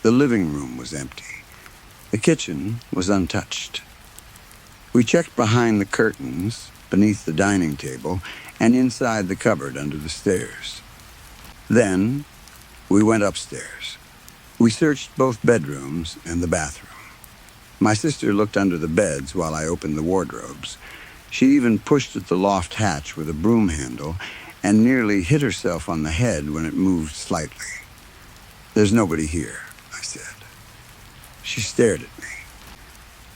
The living room was empty. The kitchen was untouched. We checked behind the curtains, beneath the dining table, and inside the cupboard under the stairs. Then we went upstairs. We searched both bedrooms and the bathroom. My sister looked under the beds while I opened the wardrobes. She even pushed at the loft hatch with a broom handle and nearly hit herself on the head when it moved slightly. "There's nobody here," I said. She stared at me.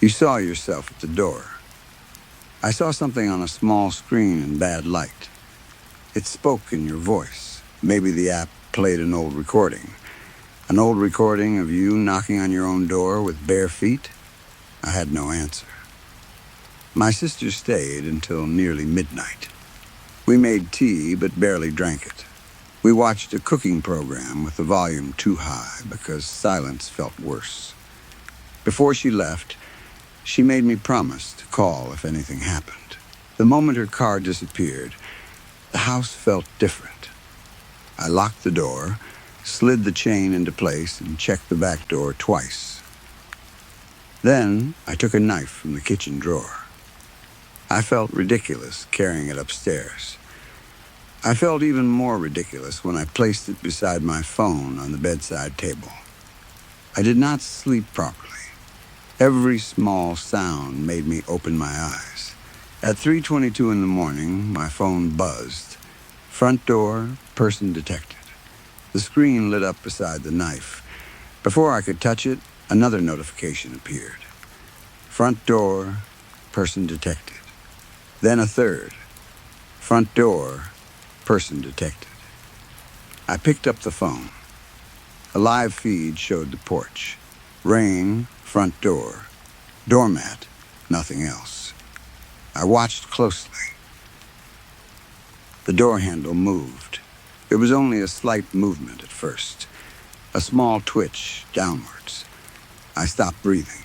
You saw yourself at the door. I saw something on a small screen in bad light. It spoke in your voice. Maybe the app played an old recording. An old recording of you knocking on your own door with bare feet? I had no answer. My sister stayed until nearly midnight. We made tea, but barely drank it. We watched a cooking program with the volume too high because silence felt worse. Before she left, she made me promise to call if anything happened. The moment her car disappeared, the house felt different. I locked the door, slid the chain into place, and checked the back door twice. Then I took a knife from the kitchen drawer. I felt ridiculous carrying it upstairs. I felt even more ridiculous when I placed it beside my phone on the bedside table. I did not sleep properly. Every small sound made me open my eyes. At 3:22 in the morning, my phone buzzed. Front door, person detected. The screen lit up beside the knife. Before I could touch it, another notification appeared. Front door, person detected. Then a third. Front door, person detected. I picked up the phone. A live feed showed the porch. Rain, front door. Doormat, nothing else. I watched closely. The door handle moved. It was only a slight movement at first. A small twitch downwards. I stopped breathing.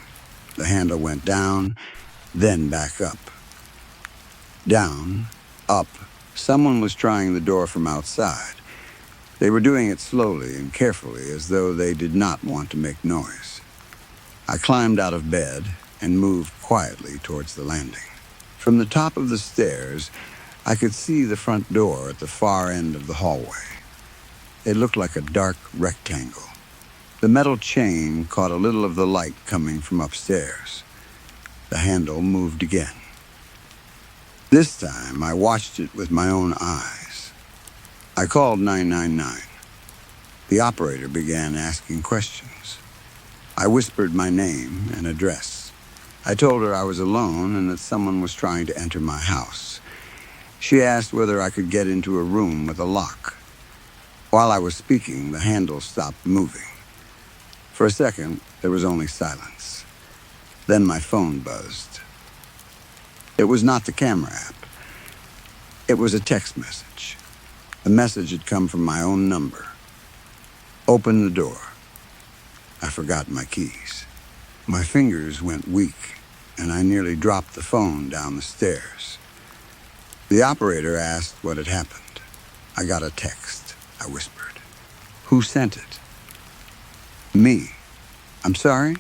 The handle went down, then back up. Down, up. Someone was trying the door from outside. They were doing it slowly and carefully, as though they did not want to make noise. I climbed out of bed and moved quietly towards the landing. From the top of the stairs, I could see the front door at the far end of the hallway. It looked like a dark rectangle. The metal chain caught a little of the light coming from upstairs. The handle moved again. This time, I watched it with my own eyes. I called 999. The operator began asking questions. I whispered my name and address. I told her I was alone and that someone was trying to enter my house. She asked whether I could get into a room with a lock. While I was speaking, the handle stopped moving. For a second, there was only silence. Then my phone buzzed. It was not the camera app. It was a text message. The message had come from my own number. Open the door. I forgot my keys. My fingers went weak, and I nearly dropped the phone down the stairs. The operator asked what had happened. I got a text, I whispered. Who sent it? Me. I'm sorry?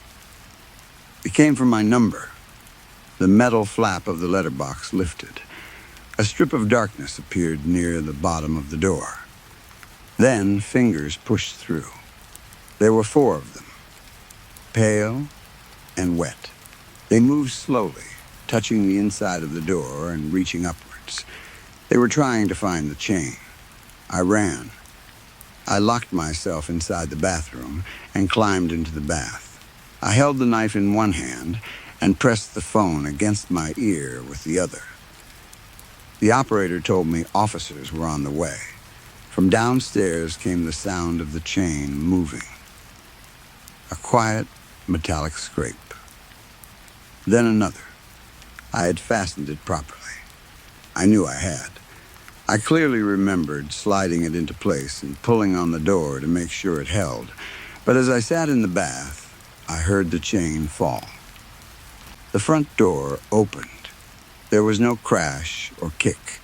It came from my number. The metal flap of the letterbox lifted. A strip of darkness appeared near the bottom of the door. Then fingers pushed through. There were 4 of them, pale and wet. They moved slowly, touching the inside of the door and reaching upwards. They were trying to find the chain. I ran. I locked myself inside the bathroom and climbed into the bath. I held the knife in one hand and pressed the phone against my ear with the other. The operator told me officers were on the way. From downstairs came the sound of the chain moving. A quiet, metallic scrape. Then another. I had fastened it properly. I knew I had. I clearly remembered sliding it into place and pulling on the door to make sure it held. But as I sat in the bath, I heard the chain fall. The front door opened. There was no crash or kick.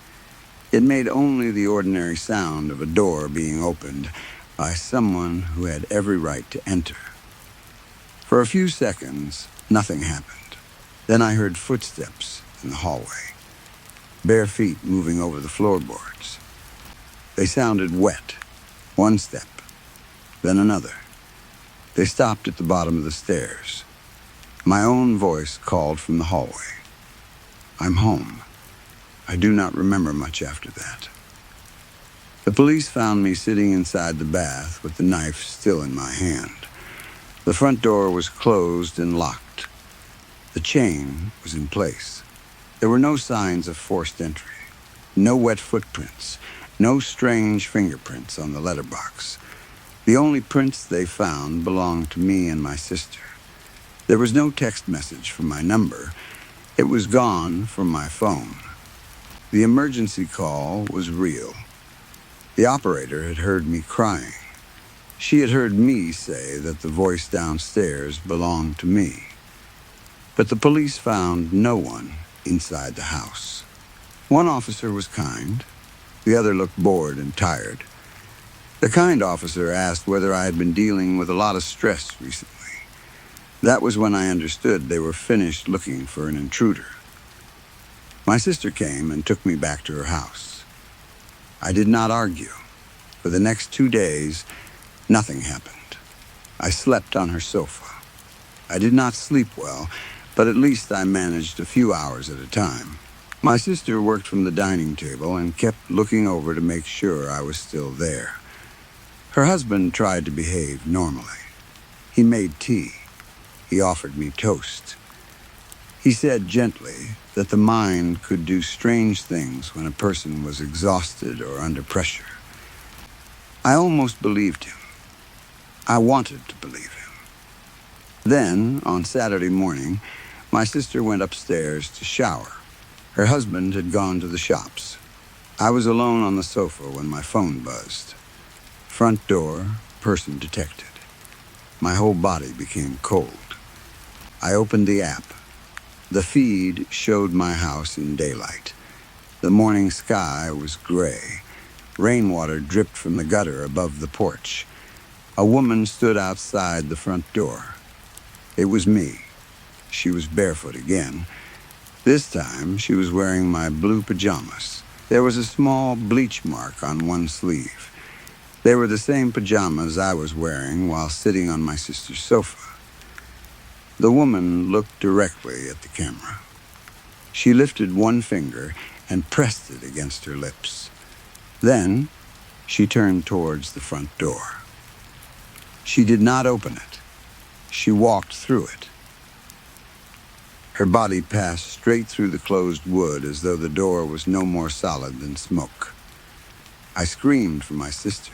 It made only the ordinary sound of a door being opened by someone who had every right to enter. For a few seconds, nothing happened. Then I heard footsteps in the hallway. Bare feet moving over the floorboards. They sounded wet. One step, then another. They stopped at the bottom of the stairs. My own voice called from the hallway. I'm home. I do not remember much after that. The police found me sitting inside the bath with the knife still in my hand. The front door was closed and locked. The chain was in place. There were no signs of forced entry, no wet footprints, no strange fingerprints on the letterbox. The only prints they found belonged to me and my sister. There was no text message from my number. It was gone from my phone. The emergency call was real. The operator had heard me crying. She had heard me say that the voice downstairs belonged to me. But the police found no one inside the house. One officer was kind. The other looked bored and tired. The kind officer asked whether I had been dealing with a lot of stress recently. That was when I understood they were finished looking for an intruder. My sister came and took me back to her house. I did not argue. For the next 2 days, nothing happened. I slept on her sofa. I did not sleep well, but at least I managed a few hours at a time. My sister worked from the dining table and kept looking over to make sure I was still there. Her husband tried to behave normally. He made tea. He offered me toast. He said gently that the mind could do strange things when a person was exhausted or under pressure. I almost believed him. I wanted to believe him. Then, on Saturday morning, my sister went upstairs to shower. Her husband had gone to the shops. I was alone on the sofa when my phone buzzed. Front door, person detected. My whole body became cold. I opened the app. The feed showed my house in daylight. The morning sky was gray. Rainwater dripped from the gutter above the porch. A woman stood outside the front door. It was me. She was barefoot again. This time, she was wearing my blue pajamas. There was a small bleach mark on one sleeve. They were the same pajamas I was wearing while sitting on my sister's sofa. The woman looked directly at the camera. She lifted one finger and pressed it against her lips. Then, she turned towards the front door. She did not open it. She walked through it. Her body passed straight through the closed wood as though the door was no more solid than smoke. I screamed for my sister.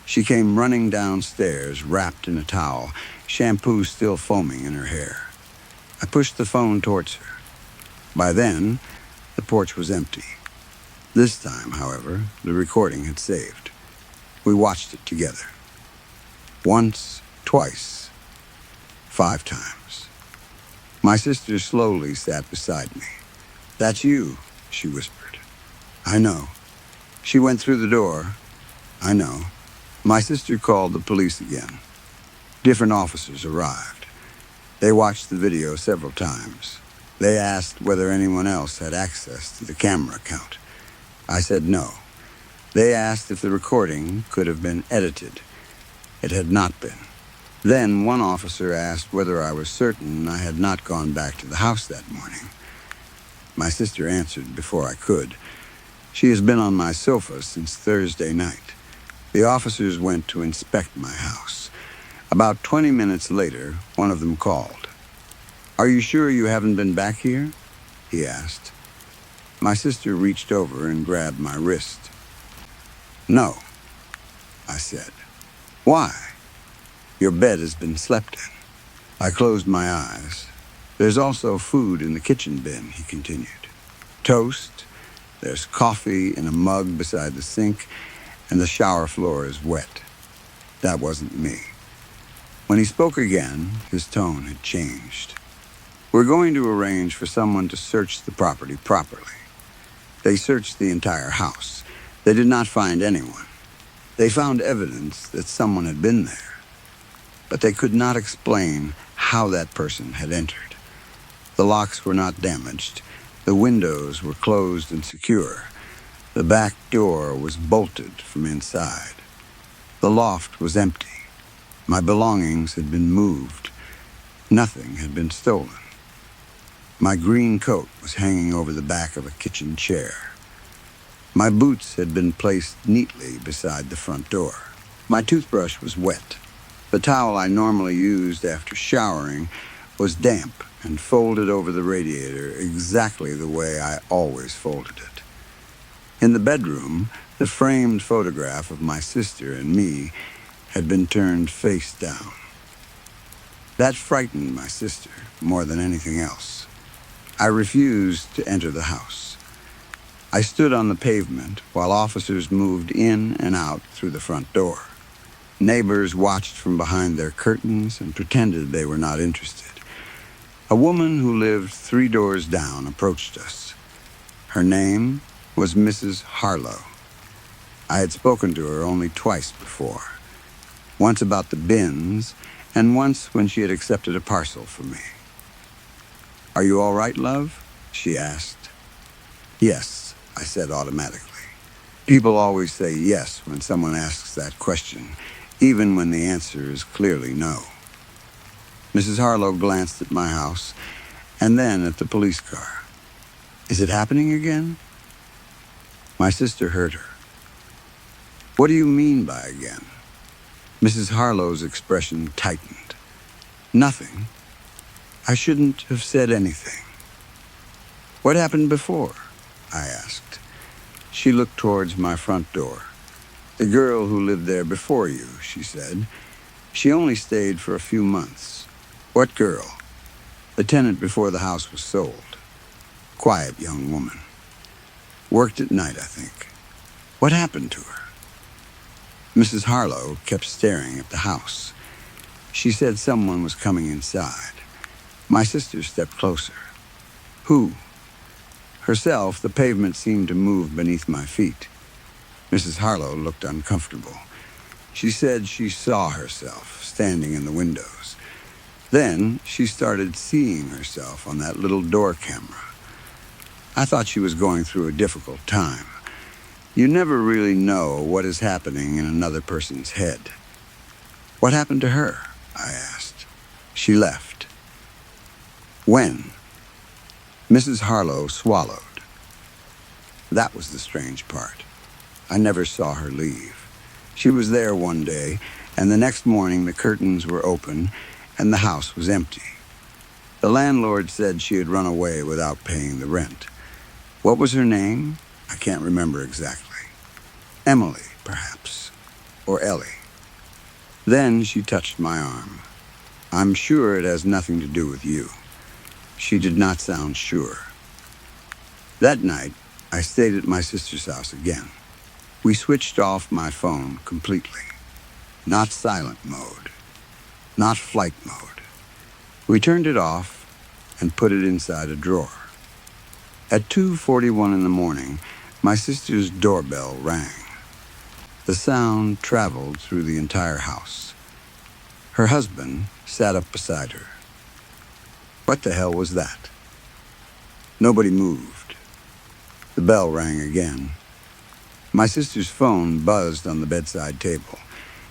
She came running downstairs, wrapped in a towel, shampoo still foaming in her hair. I pushed the phone towards her. By then, the porch was empty. This time, however, the recording had saved. We watched it together. Once, twice, 5 times. My sister slowly sat beside me. "That's you," she whispered. "I know." She went through the door. "I know." My sister called the police again. Different officers arrived. They watched the video several times. They asked whether anyone else had access to the camera account. I said no. They asked if the recording could have been edited. It had not been. Then one officer asked whether I was certain I had not gone back to the house that morning. My sister answered before I could. She has been on my sofa since Thursday night. The officers went to inspect my house. About 20 minutes later, one of them called. "Are you sure you haven't been back here?" he asked. My sister reached over and grabbed my wrist. "No," I said. "Why?" "Your bed has been slept in." I closed my eyes. "There's also food in the kitchen bin," he continued. "Toast. There's coffee in a mug beside the sink, and the shower floor is wet." That wasn't me. When he spoke again, his tone had changed. "We're going to arrange for someone to search the property properly." They searched the entire house. They did not find anyone. They found evidence that someone had been there, but they could not explain how that person had entered. The locks were not damaged. The windows were closed and secure. The back door was bolted from inside. The loft was empty. My belongings had been moved. Nothing had been stolen. My green coat was hanging over the back of a kitchen chair. My boots had been placed neatly beside the front door. My toothbrush was wet. The towel I normally used after showering was damp and folded over the radiator exactly the way I always folded it. In the bedroom, the framed photograph of my sister and me had been turned face down. That frightened my sister more than anything else. I refused to enter the house. I stood on the pavement while officers moved in and out through the front door. Neighbors watched from behind their curtains and pretended they were not interested. A woman who lived 3 doors down approached us. Her name was Mrs. Harlow. I had spoken to her only twice before. Once about the bins, and once when she had accepted a parcel for me. "Are you all right, love?" she asked. "Yes," I said automatically. People always say yes when someone asks that question, even when the answer is clearly no. Mrs. Harlow glanced at my house, and then at the police car. "Is it happening again?" My sister heard her. "What do you mean by again?" Mrs. Harlow's expression tightened. "Nothing. I shouldn't have said anything." "What happened before?" I asked. She looked towards my front door. "The girl who lived there before you," she said. "She only stayed for a few months." "What girl?" "The tenant before the house was sold. Quiet young woman. Worked at night, I think." "What happened to her?" Mrs. Harlow kept staring at the house. She said someone was coming inside. My sister stepped closer. "Who?" Herself, the pavement seemed to move beneath my feet. Mrs. Harlow looked uncomfortable. She said she saw herself standing in the windows. Then she started seeing herself on that little door camera. I thought she was going through a difficult time. You never really know what is happening in another person's head. "What happened to her?" I asked. "She left." "When?" Mrs. Harlow swallowed. That was the strange part. I never saw her leave. She was there one day, and the next morning the curtains were open and the house was empty. The landlord said she had run away without paying the rent. What was her name? I can't remember exactly. Emily, perhaps, or Ellie. Then she touched my arm. "I'm sure it has nothing to do with you." She did not sound sure. That night, I stayed at my sister's house again. We switched off my phone completely. Not silent mode. Not flight mode. We turned it off and put it inside a drawer. At 2:41 in the morning, my sister's doorbell rang. The sound traveled through the entire house. Her husband sat up beside her. What the hell was that? Nobody moved. The bell rang again. My sister's phone buzzed on the bedside table.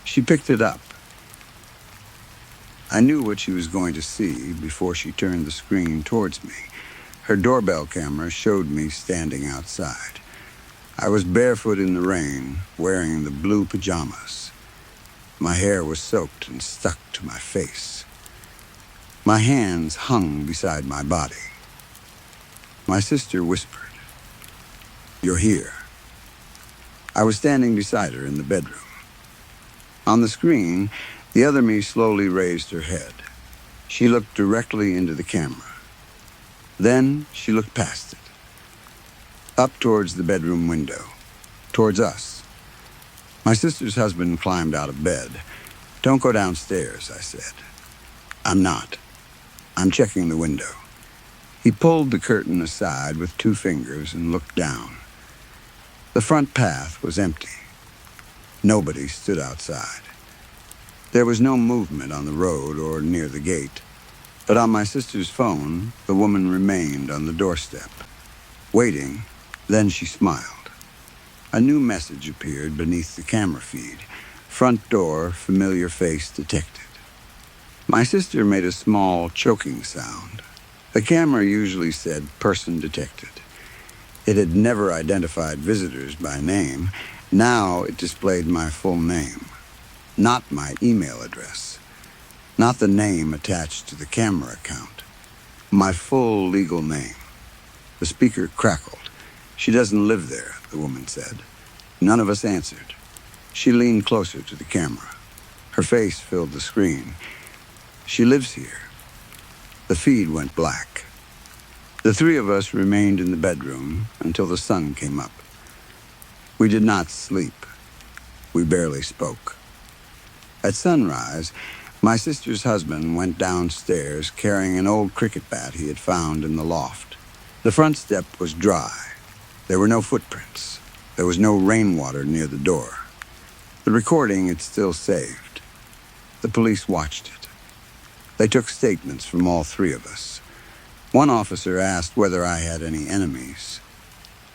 She picked it up. I knew what she was going to see before she turned the screen towards me. Her doorbell camera showed me standing outside. I was barefoot in the rain, wearing the blue pajamas. My hair was soaked and stuck to my face. My hands hung beside my body. My sister whispered, "You're here." I was standing beside her in the bedroom. On the screen, the other me slowly raised her head. She looked directly into the camera. Then she looked past it, up towards the bedroom window, towards us. My sister's husband climbed out of bed. "Don't go downstairs," I said. "I'm not. I'm checking the window." He pulled the curtain aside with 2 fingers and looked down. The front path was empty. Nobody stood outside. There was no movement on the road or near the gate. But on my sister's phone, the woman remained on the doorstep, waiting. Then she smiled. A new message appeared beneath the camera feed. "Front door, familiar face detected." My sister made a small choking sound. The camera usually said "person detected." It had never identified visitors by name. Now it displayed my full name, not my email address, not the name attached to the camera account. My full legal name. The speaker crackled. "She doesn't live there," the woman said. None of us answered. She leaned closer to the camera. Her face filled the screen. "She lives here." The feed went black. The three of us remained in the bedroom until the sun came up. We did not sleep. We barely spoke. At sunrise, my sister's husband went downstairs carrying an old cricket bat he had found in the loft. The front step was dry. There were no footprints. There was no rainwater near the door. The recording had still saved. The police watched it. They took statements from all three of us. One officer asked whether I had any enemies.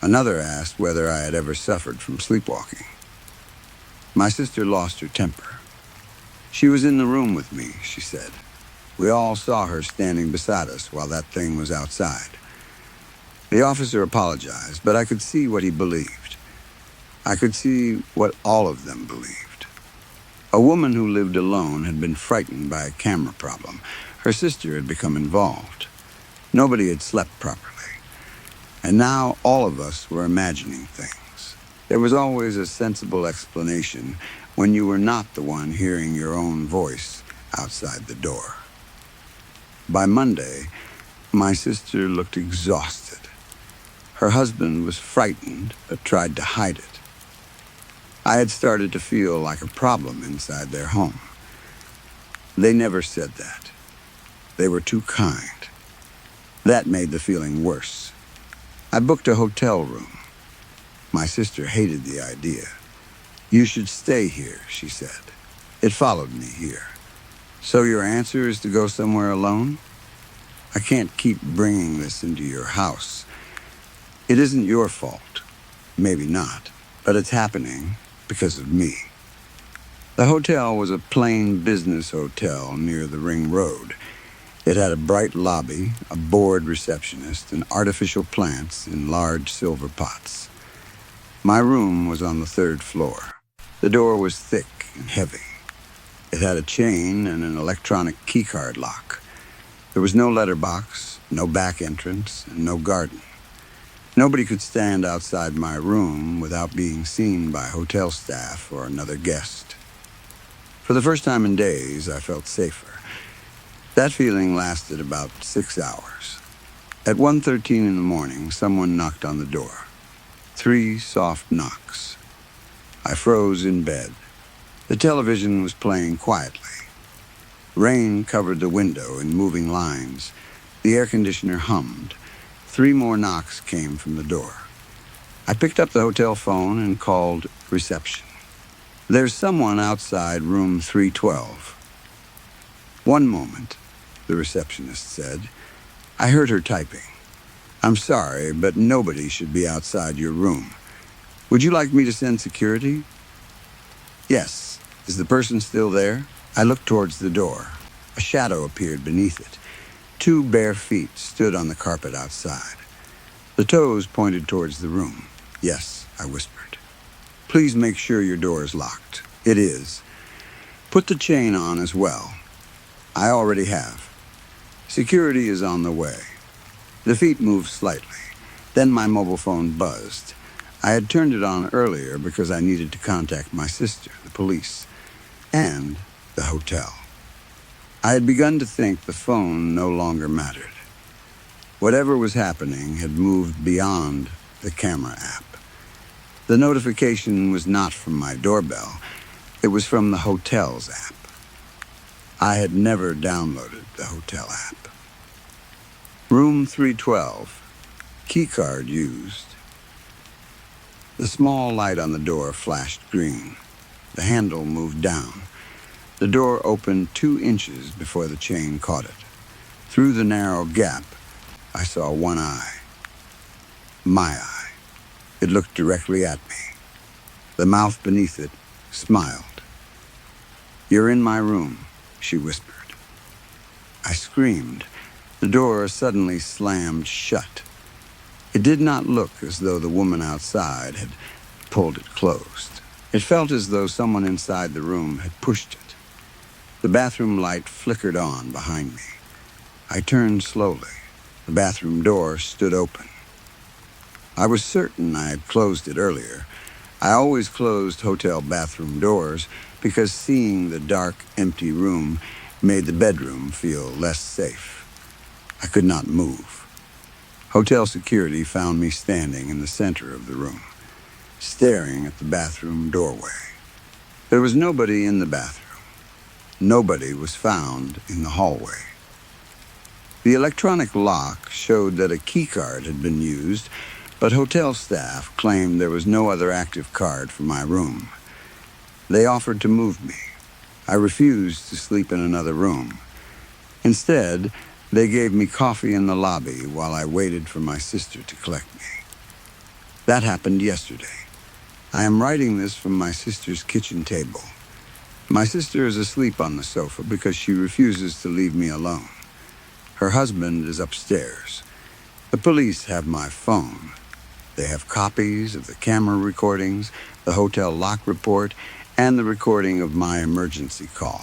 Another asked whether I had ever suffered from sleepwalking. My sister lost her temper. "She was in the room with me," she said. "We all saw her standing beside us while that thing was outside." The officer apologized, but I could see what he believed. I could see what all of them believed. A woman who lived alone had been frightened by a camera problem. Her sister had become involved. Nobody had slept properly. And now all of us were imagining things. There was always a sensible explanation when you were not the one hearing your own voice outside the door. By Monday, my sister looked exhausted. Her husband was frightened but tried to hide it. I had started to feel like a problem inside their home. They never said that. They were too kind. That made the feeling worse. I booked a hotel room. My sister hated the idea. "You should stay here," she said. It followed me here. "So your answer is to go somewhere alone? I can't keep bringing this into your house. It isn't your fault. Maybe not, but it's happening because of me." The hotel was a plain business hotel near the Ring Road. It had a bright lobby, a bored receptionist, and artificial plants in large silver pots. My room was on the 3rd floor. The door was thick and heavy. It had a chain and an electronic keycard lock. There was no letterbox, no back entrance, and no garden. Nobody could stand outside my room without being seen by hotel staff or another guest. For the first time in days, I felt safer. That feeling lasted about 6 hours. At 1:13 in the morning, someone knocked on the door. 3 soft knocks. I froze in bed. The television was playing quietly. Rain covered the window in moving lines. The air conditioner hummed. 3 more knocks came from the door. I picked up the hotel phone and called reception. "There's someone outside room 312. "One moment," the receptionist said. I heard her typing. "I'm sorry, but nobody should be outside your room. Would you like me to send security?" "Yes. Is the person still there?" I looked towards the door. A shadow appeared beneath it. 2 bare feet stood on the carpet outside. The toes pointed towards the room. "Yes," I whispered. "Please make sure your door is locked." "It is." "Put the chain on as well." "I already have." "Security is on the way." The feet moved slightly. Then my mobile phone buzzed. I had turned it on earlier because I needed to contact my sister, the police, and the hotel. I had begun to think the phone no longer mattered. Whatever was happening had moved beyond the camera app. The notification was not from my doorbell. It was from the hotel's app. I had never downloaded the hotel app. Room 312. Keycard used. The small light on the door flashed green. The handle moved down. The door opened 2 inches before the chain caught it. Through the narrow gap, I saw one eye. My eye. It looked directly at me. The mouth beneath it smiled. "You're in my room," she whispered. I screamed. The door suddenly slammed shut. It did not look as though the woman outside had pulled it closed. It felt as though someone inside the room had pushed it. The bathroom light flickered on behind me. I turned slowly. The bathroom door stood open. I was certain I had closed it earlier. I always closed hotel bathroom doors because seeing the dark, empty room made the bedroom feel less safe. I could not move. Hotel security found me standing in the center of the room, staring at the bathroom doorway. There was nobody in the bathroom. Nobody was found in the hallway. The electronic lock showed that a keycard had been used, but hotel staff claimed there was no other active card for my room. They offered to move me. I refused to sleep in another room. Instead, they gave me coffee in the lobby while I waited for my sister to collect me. That happened yesterday. I am writing this from my sister's kitchen table. My sister is asleep on the sofa because she refuses to leave me alone. Her husband is upstairs. The police have my phone. They have copies of the camera recordings, the hotel lock report, and the recording of my emergency call.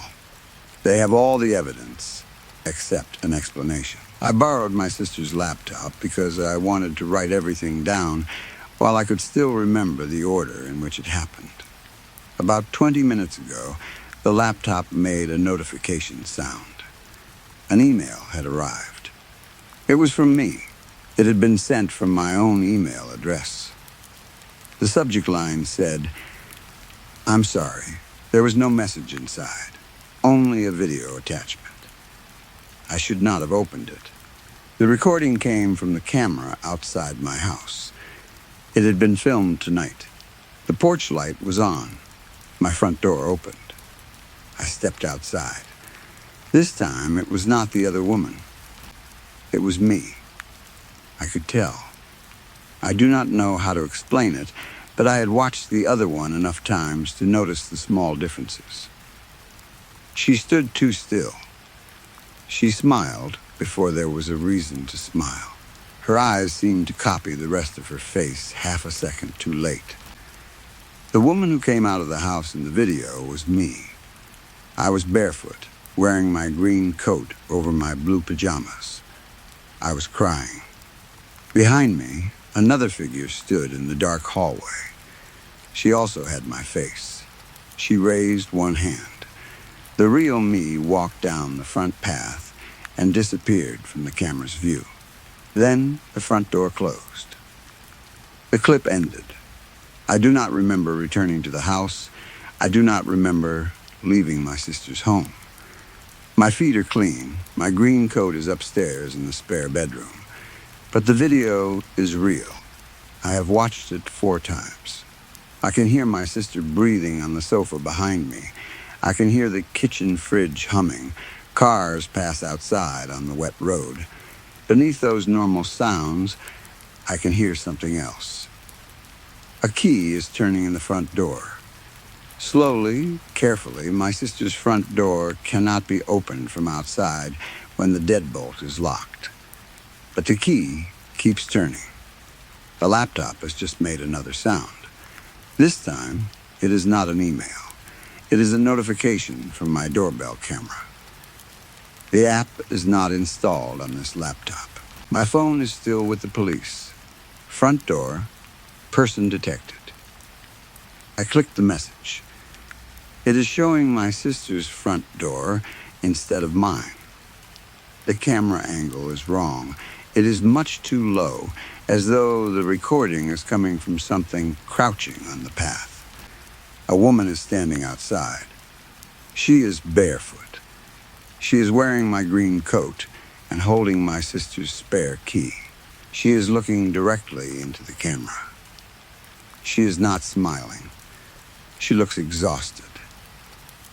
They have all the evidence, except an explanation. I borrowed my sister's laptop because I wanted to write everything down while I could still remember the order in which it happened. About 20 minutes ago, the laptop made a notification sound. An email had arrived. It was from me. It had been sent from my own email address. The subject line said, "I'm sorry, there was no message inside, only a video attachment." I should not have opened it. The recording came from the camera outside my house. It had been filmed tonight. The porch light was on. My front door opened. I stepped outside. This time, it was not the other woman. It was me. I could tell. I do not know how to explain it, but I had watched the other one enough times to notice the small differences. She stood too still. She smiled before there was a reason to smile. Her eyes seemed to copy the rest of her face half a second too late. The woman who came out of the house in the video was me. I was barefoot, wearing my green coat over my blue pajamas. I was crying. Behind me, another figure stood in the dark hallway. She also had my face. She raised one hand. The real me walked down the front path and disappeared from the camera's view. Then the front door closed. The clip ended. I do not remember returning to the house. I do not remember leaving my sister's home. My feet are clean. My green coat is upstairs in the spare bedroom. But the video is real. I have watched it 4 times. I can hear my sister breathing on the sofa behind me. I can hear the kitchen fridge humming. Cars pass outside on the wet road. Beneath those normal sounds, I can hear something else. A key is turning in the front door. Slowly, carefully, my sister's front door cannot be opened from outside when the deadbolt is locked. But the key keeps turning. The laptop has just made another sound. This time, it is not an email. It is a notification from my doorbell camera. The app is not installed on this laptop. My phone is still with the police. Front door, person detected. I clicked the message. It is showing my sister's front door instead of mine. The camera angle is wrong. It is much too low, as though the recording is coming from something crouching on the path. A woman is standing outside. She is barefoot. She is wearing my green coat and holding my sister's spare key. She is looking directly into the camera. She is not smiling. She looks exhausted.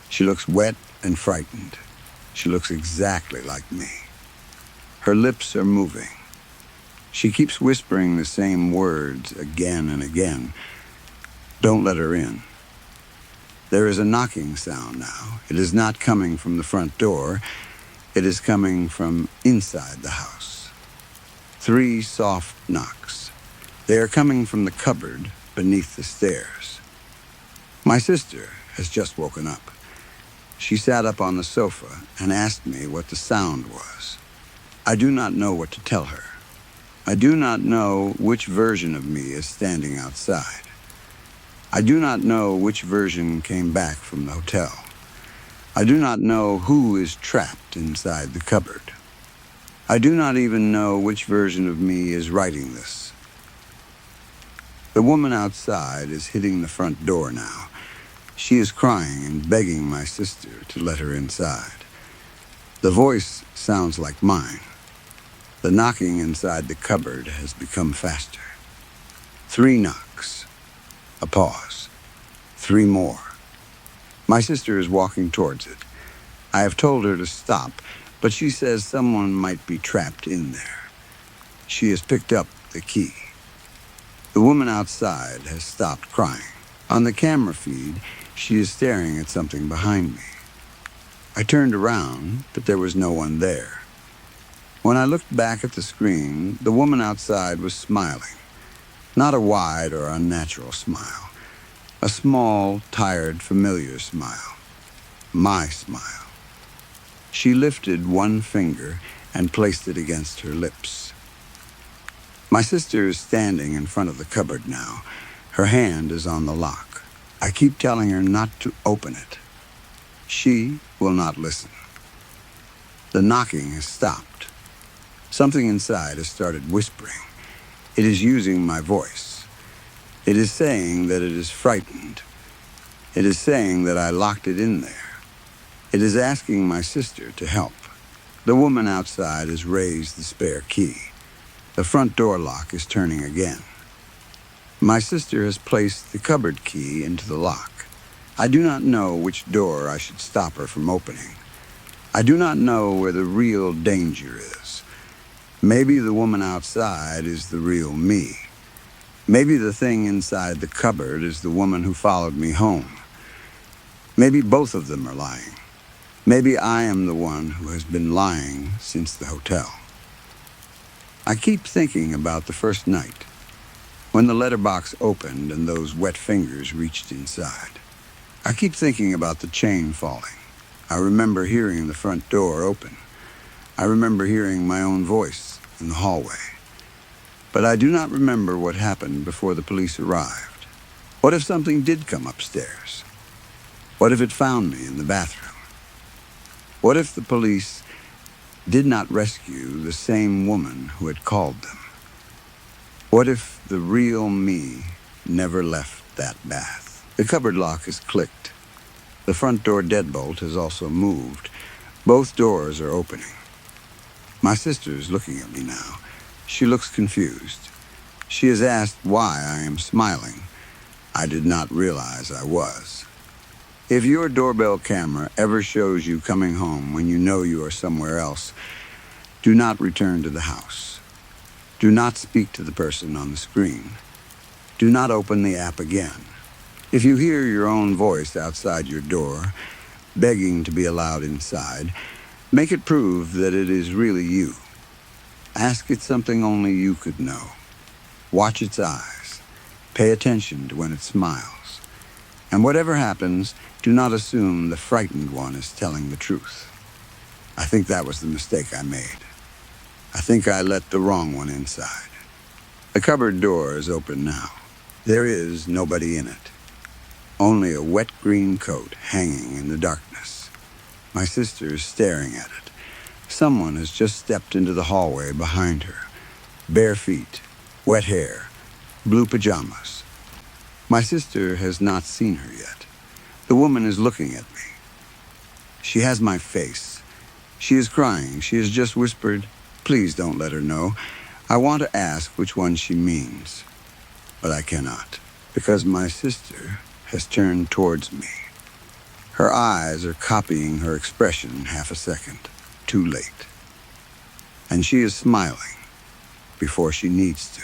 She looks wet and frightened. She looks exactly like me. Her lips are moving. She keeps whispering the same words again and again. Don't let her in. There is a knocking sound now. It is not coming from the front door. It is coming from inside the house. 3 soft knocks. They are coming from the cupboard beneath the stairs. My sister has just woken up. She sat up on the sofa and asked me what the sound was. I do not know what to tell her. I do not know which version of me is standing outside. I do not know which version came back from the hotel. I do not know who is trapped inside the cupboard. I do not even know which version of me is writing this. The woman outside is hitting the front door now. She is crying and begging my sister to let her inside. The voice sounds like mine. The knocking inside the cupboard has become faster. 3 knocks. A pause. 3 more. My sister is walking towards it. I have told her to stop, but she says someone might be trapped in there. She has picked up the key. The woman outside has stopped crying. On the camera feed, she is staring at something behind me. I turned around, but there was no one there. When I looked back at the screen, the woman outside was smiling. Not a wide or unnatural smile. A small, tired, familiar smile. My smile. She lifted one finger and placed it against her lips. My sister is standing in front of the cupboard now. Her hand is on the lock. I keep telling her not to open it. She will not listen. The knocking has stopped. Something inside has started whispering. It is using my voice. It is saying that it is frightened. It is saying that I locked it in there. It is asking my sister to help. The woman outside has raised the spare key. The front door lock is turning again. My sister has placed the cupboard key into the lock. I do not know which door I should stop her from opening. I do not know where the real danger is. Maybe the woman outside is the real me. Maybe the thing inside the cupboard is the woman who followed me home. Maybe both of them are lying. Maybe I am the one who has been lying since the hotel. I keep thinking about the first night, when the letterbox opened and those wet fingers reached inside. I keep thinking about the chain falling. I remember hearing the front door open. I remember hearing my own voice in the hallway. But I do not remember what happened before the police arrived. What if something did come upstairs? What if it found me in the bathroom? What if the police did not rescue the same woman who had called them? What if the real me never left that bath? The cupboard lock has clicked. The front door deadbolt has also moved. Both doors are opening. My sister is looking at me now. She looks confused. She has asked why I am smiling. I did not realize I was. If your doorbell camera ever shows you coming home when you know you are somewhere else, do not return to the house. Do not speak to the person on the screen. Do not open the app again. If you hear your own voice outside your door, begging to be allowed inside, make it prove that it is really you. Ask it something only you could know. Watch its eyes. Pay attention to when it smiles. And whatever happens, do not assume the frightened one is telling the truth. I think that was the mistake I made. I think I let the wrong one inside. The cupboard door is open now. There is nobody in it. Only a wet green coat hanging in the darkness. My sister is staring at it. Someone has just stepped into the hallway behind her. Bare feet, wet hair, blue pajamas. My sister has not seen her yet. The woman is looking at me. She has my face. She is crying. She has just whispered, "Please don't let her know. I want to ask which one she means." But I cannot, because my sister has turned towards me. Her eyes are copying her expression half a second, too late. And she is smiling before she needs to.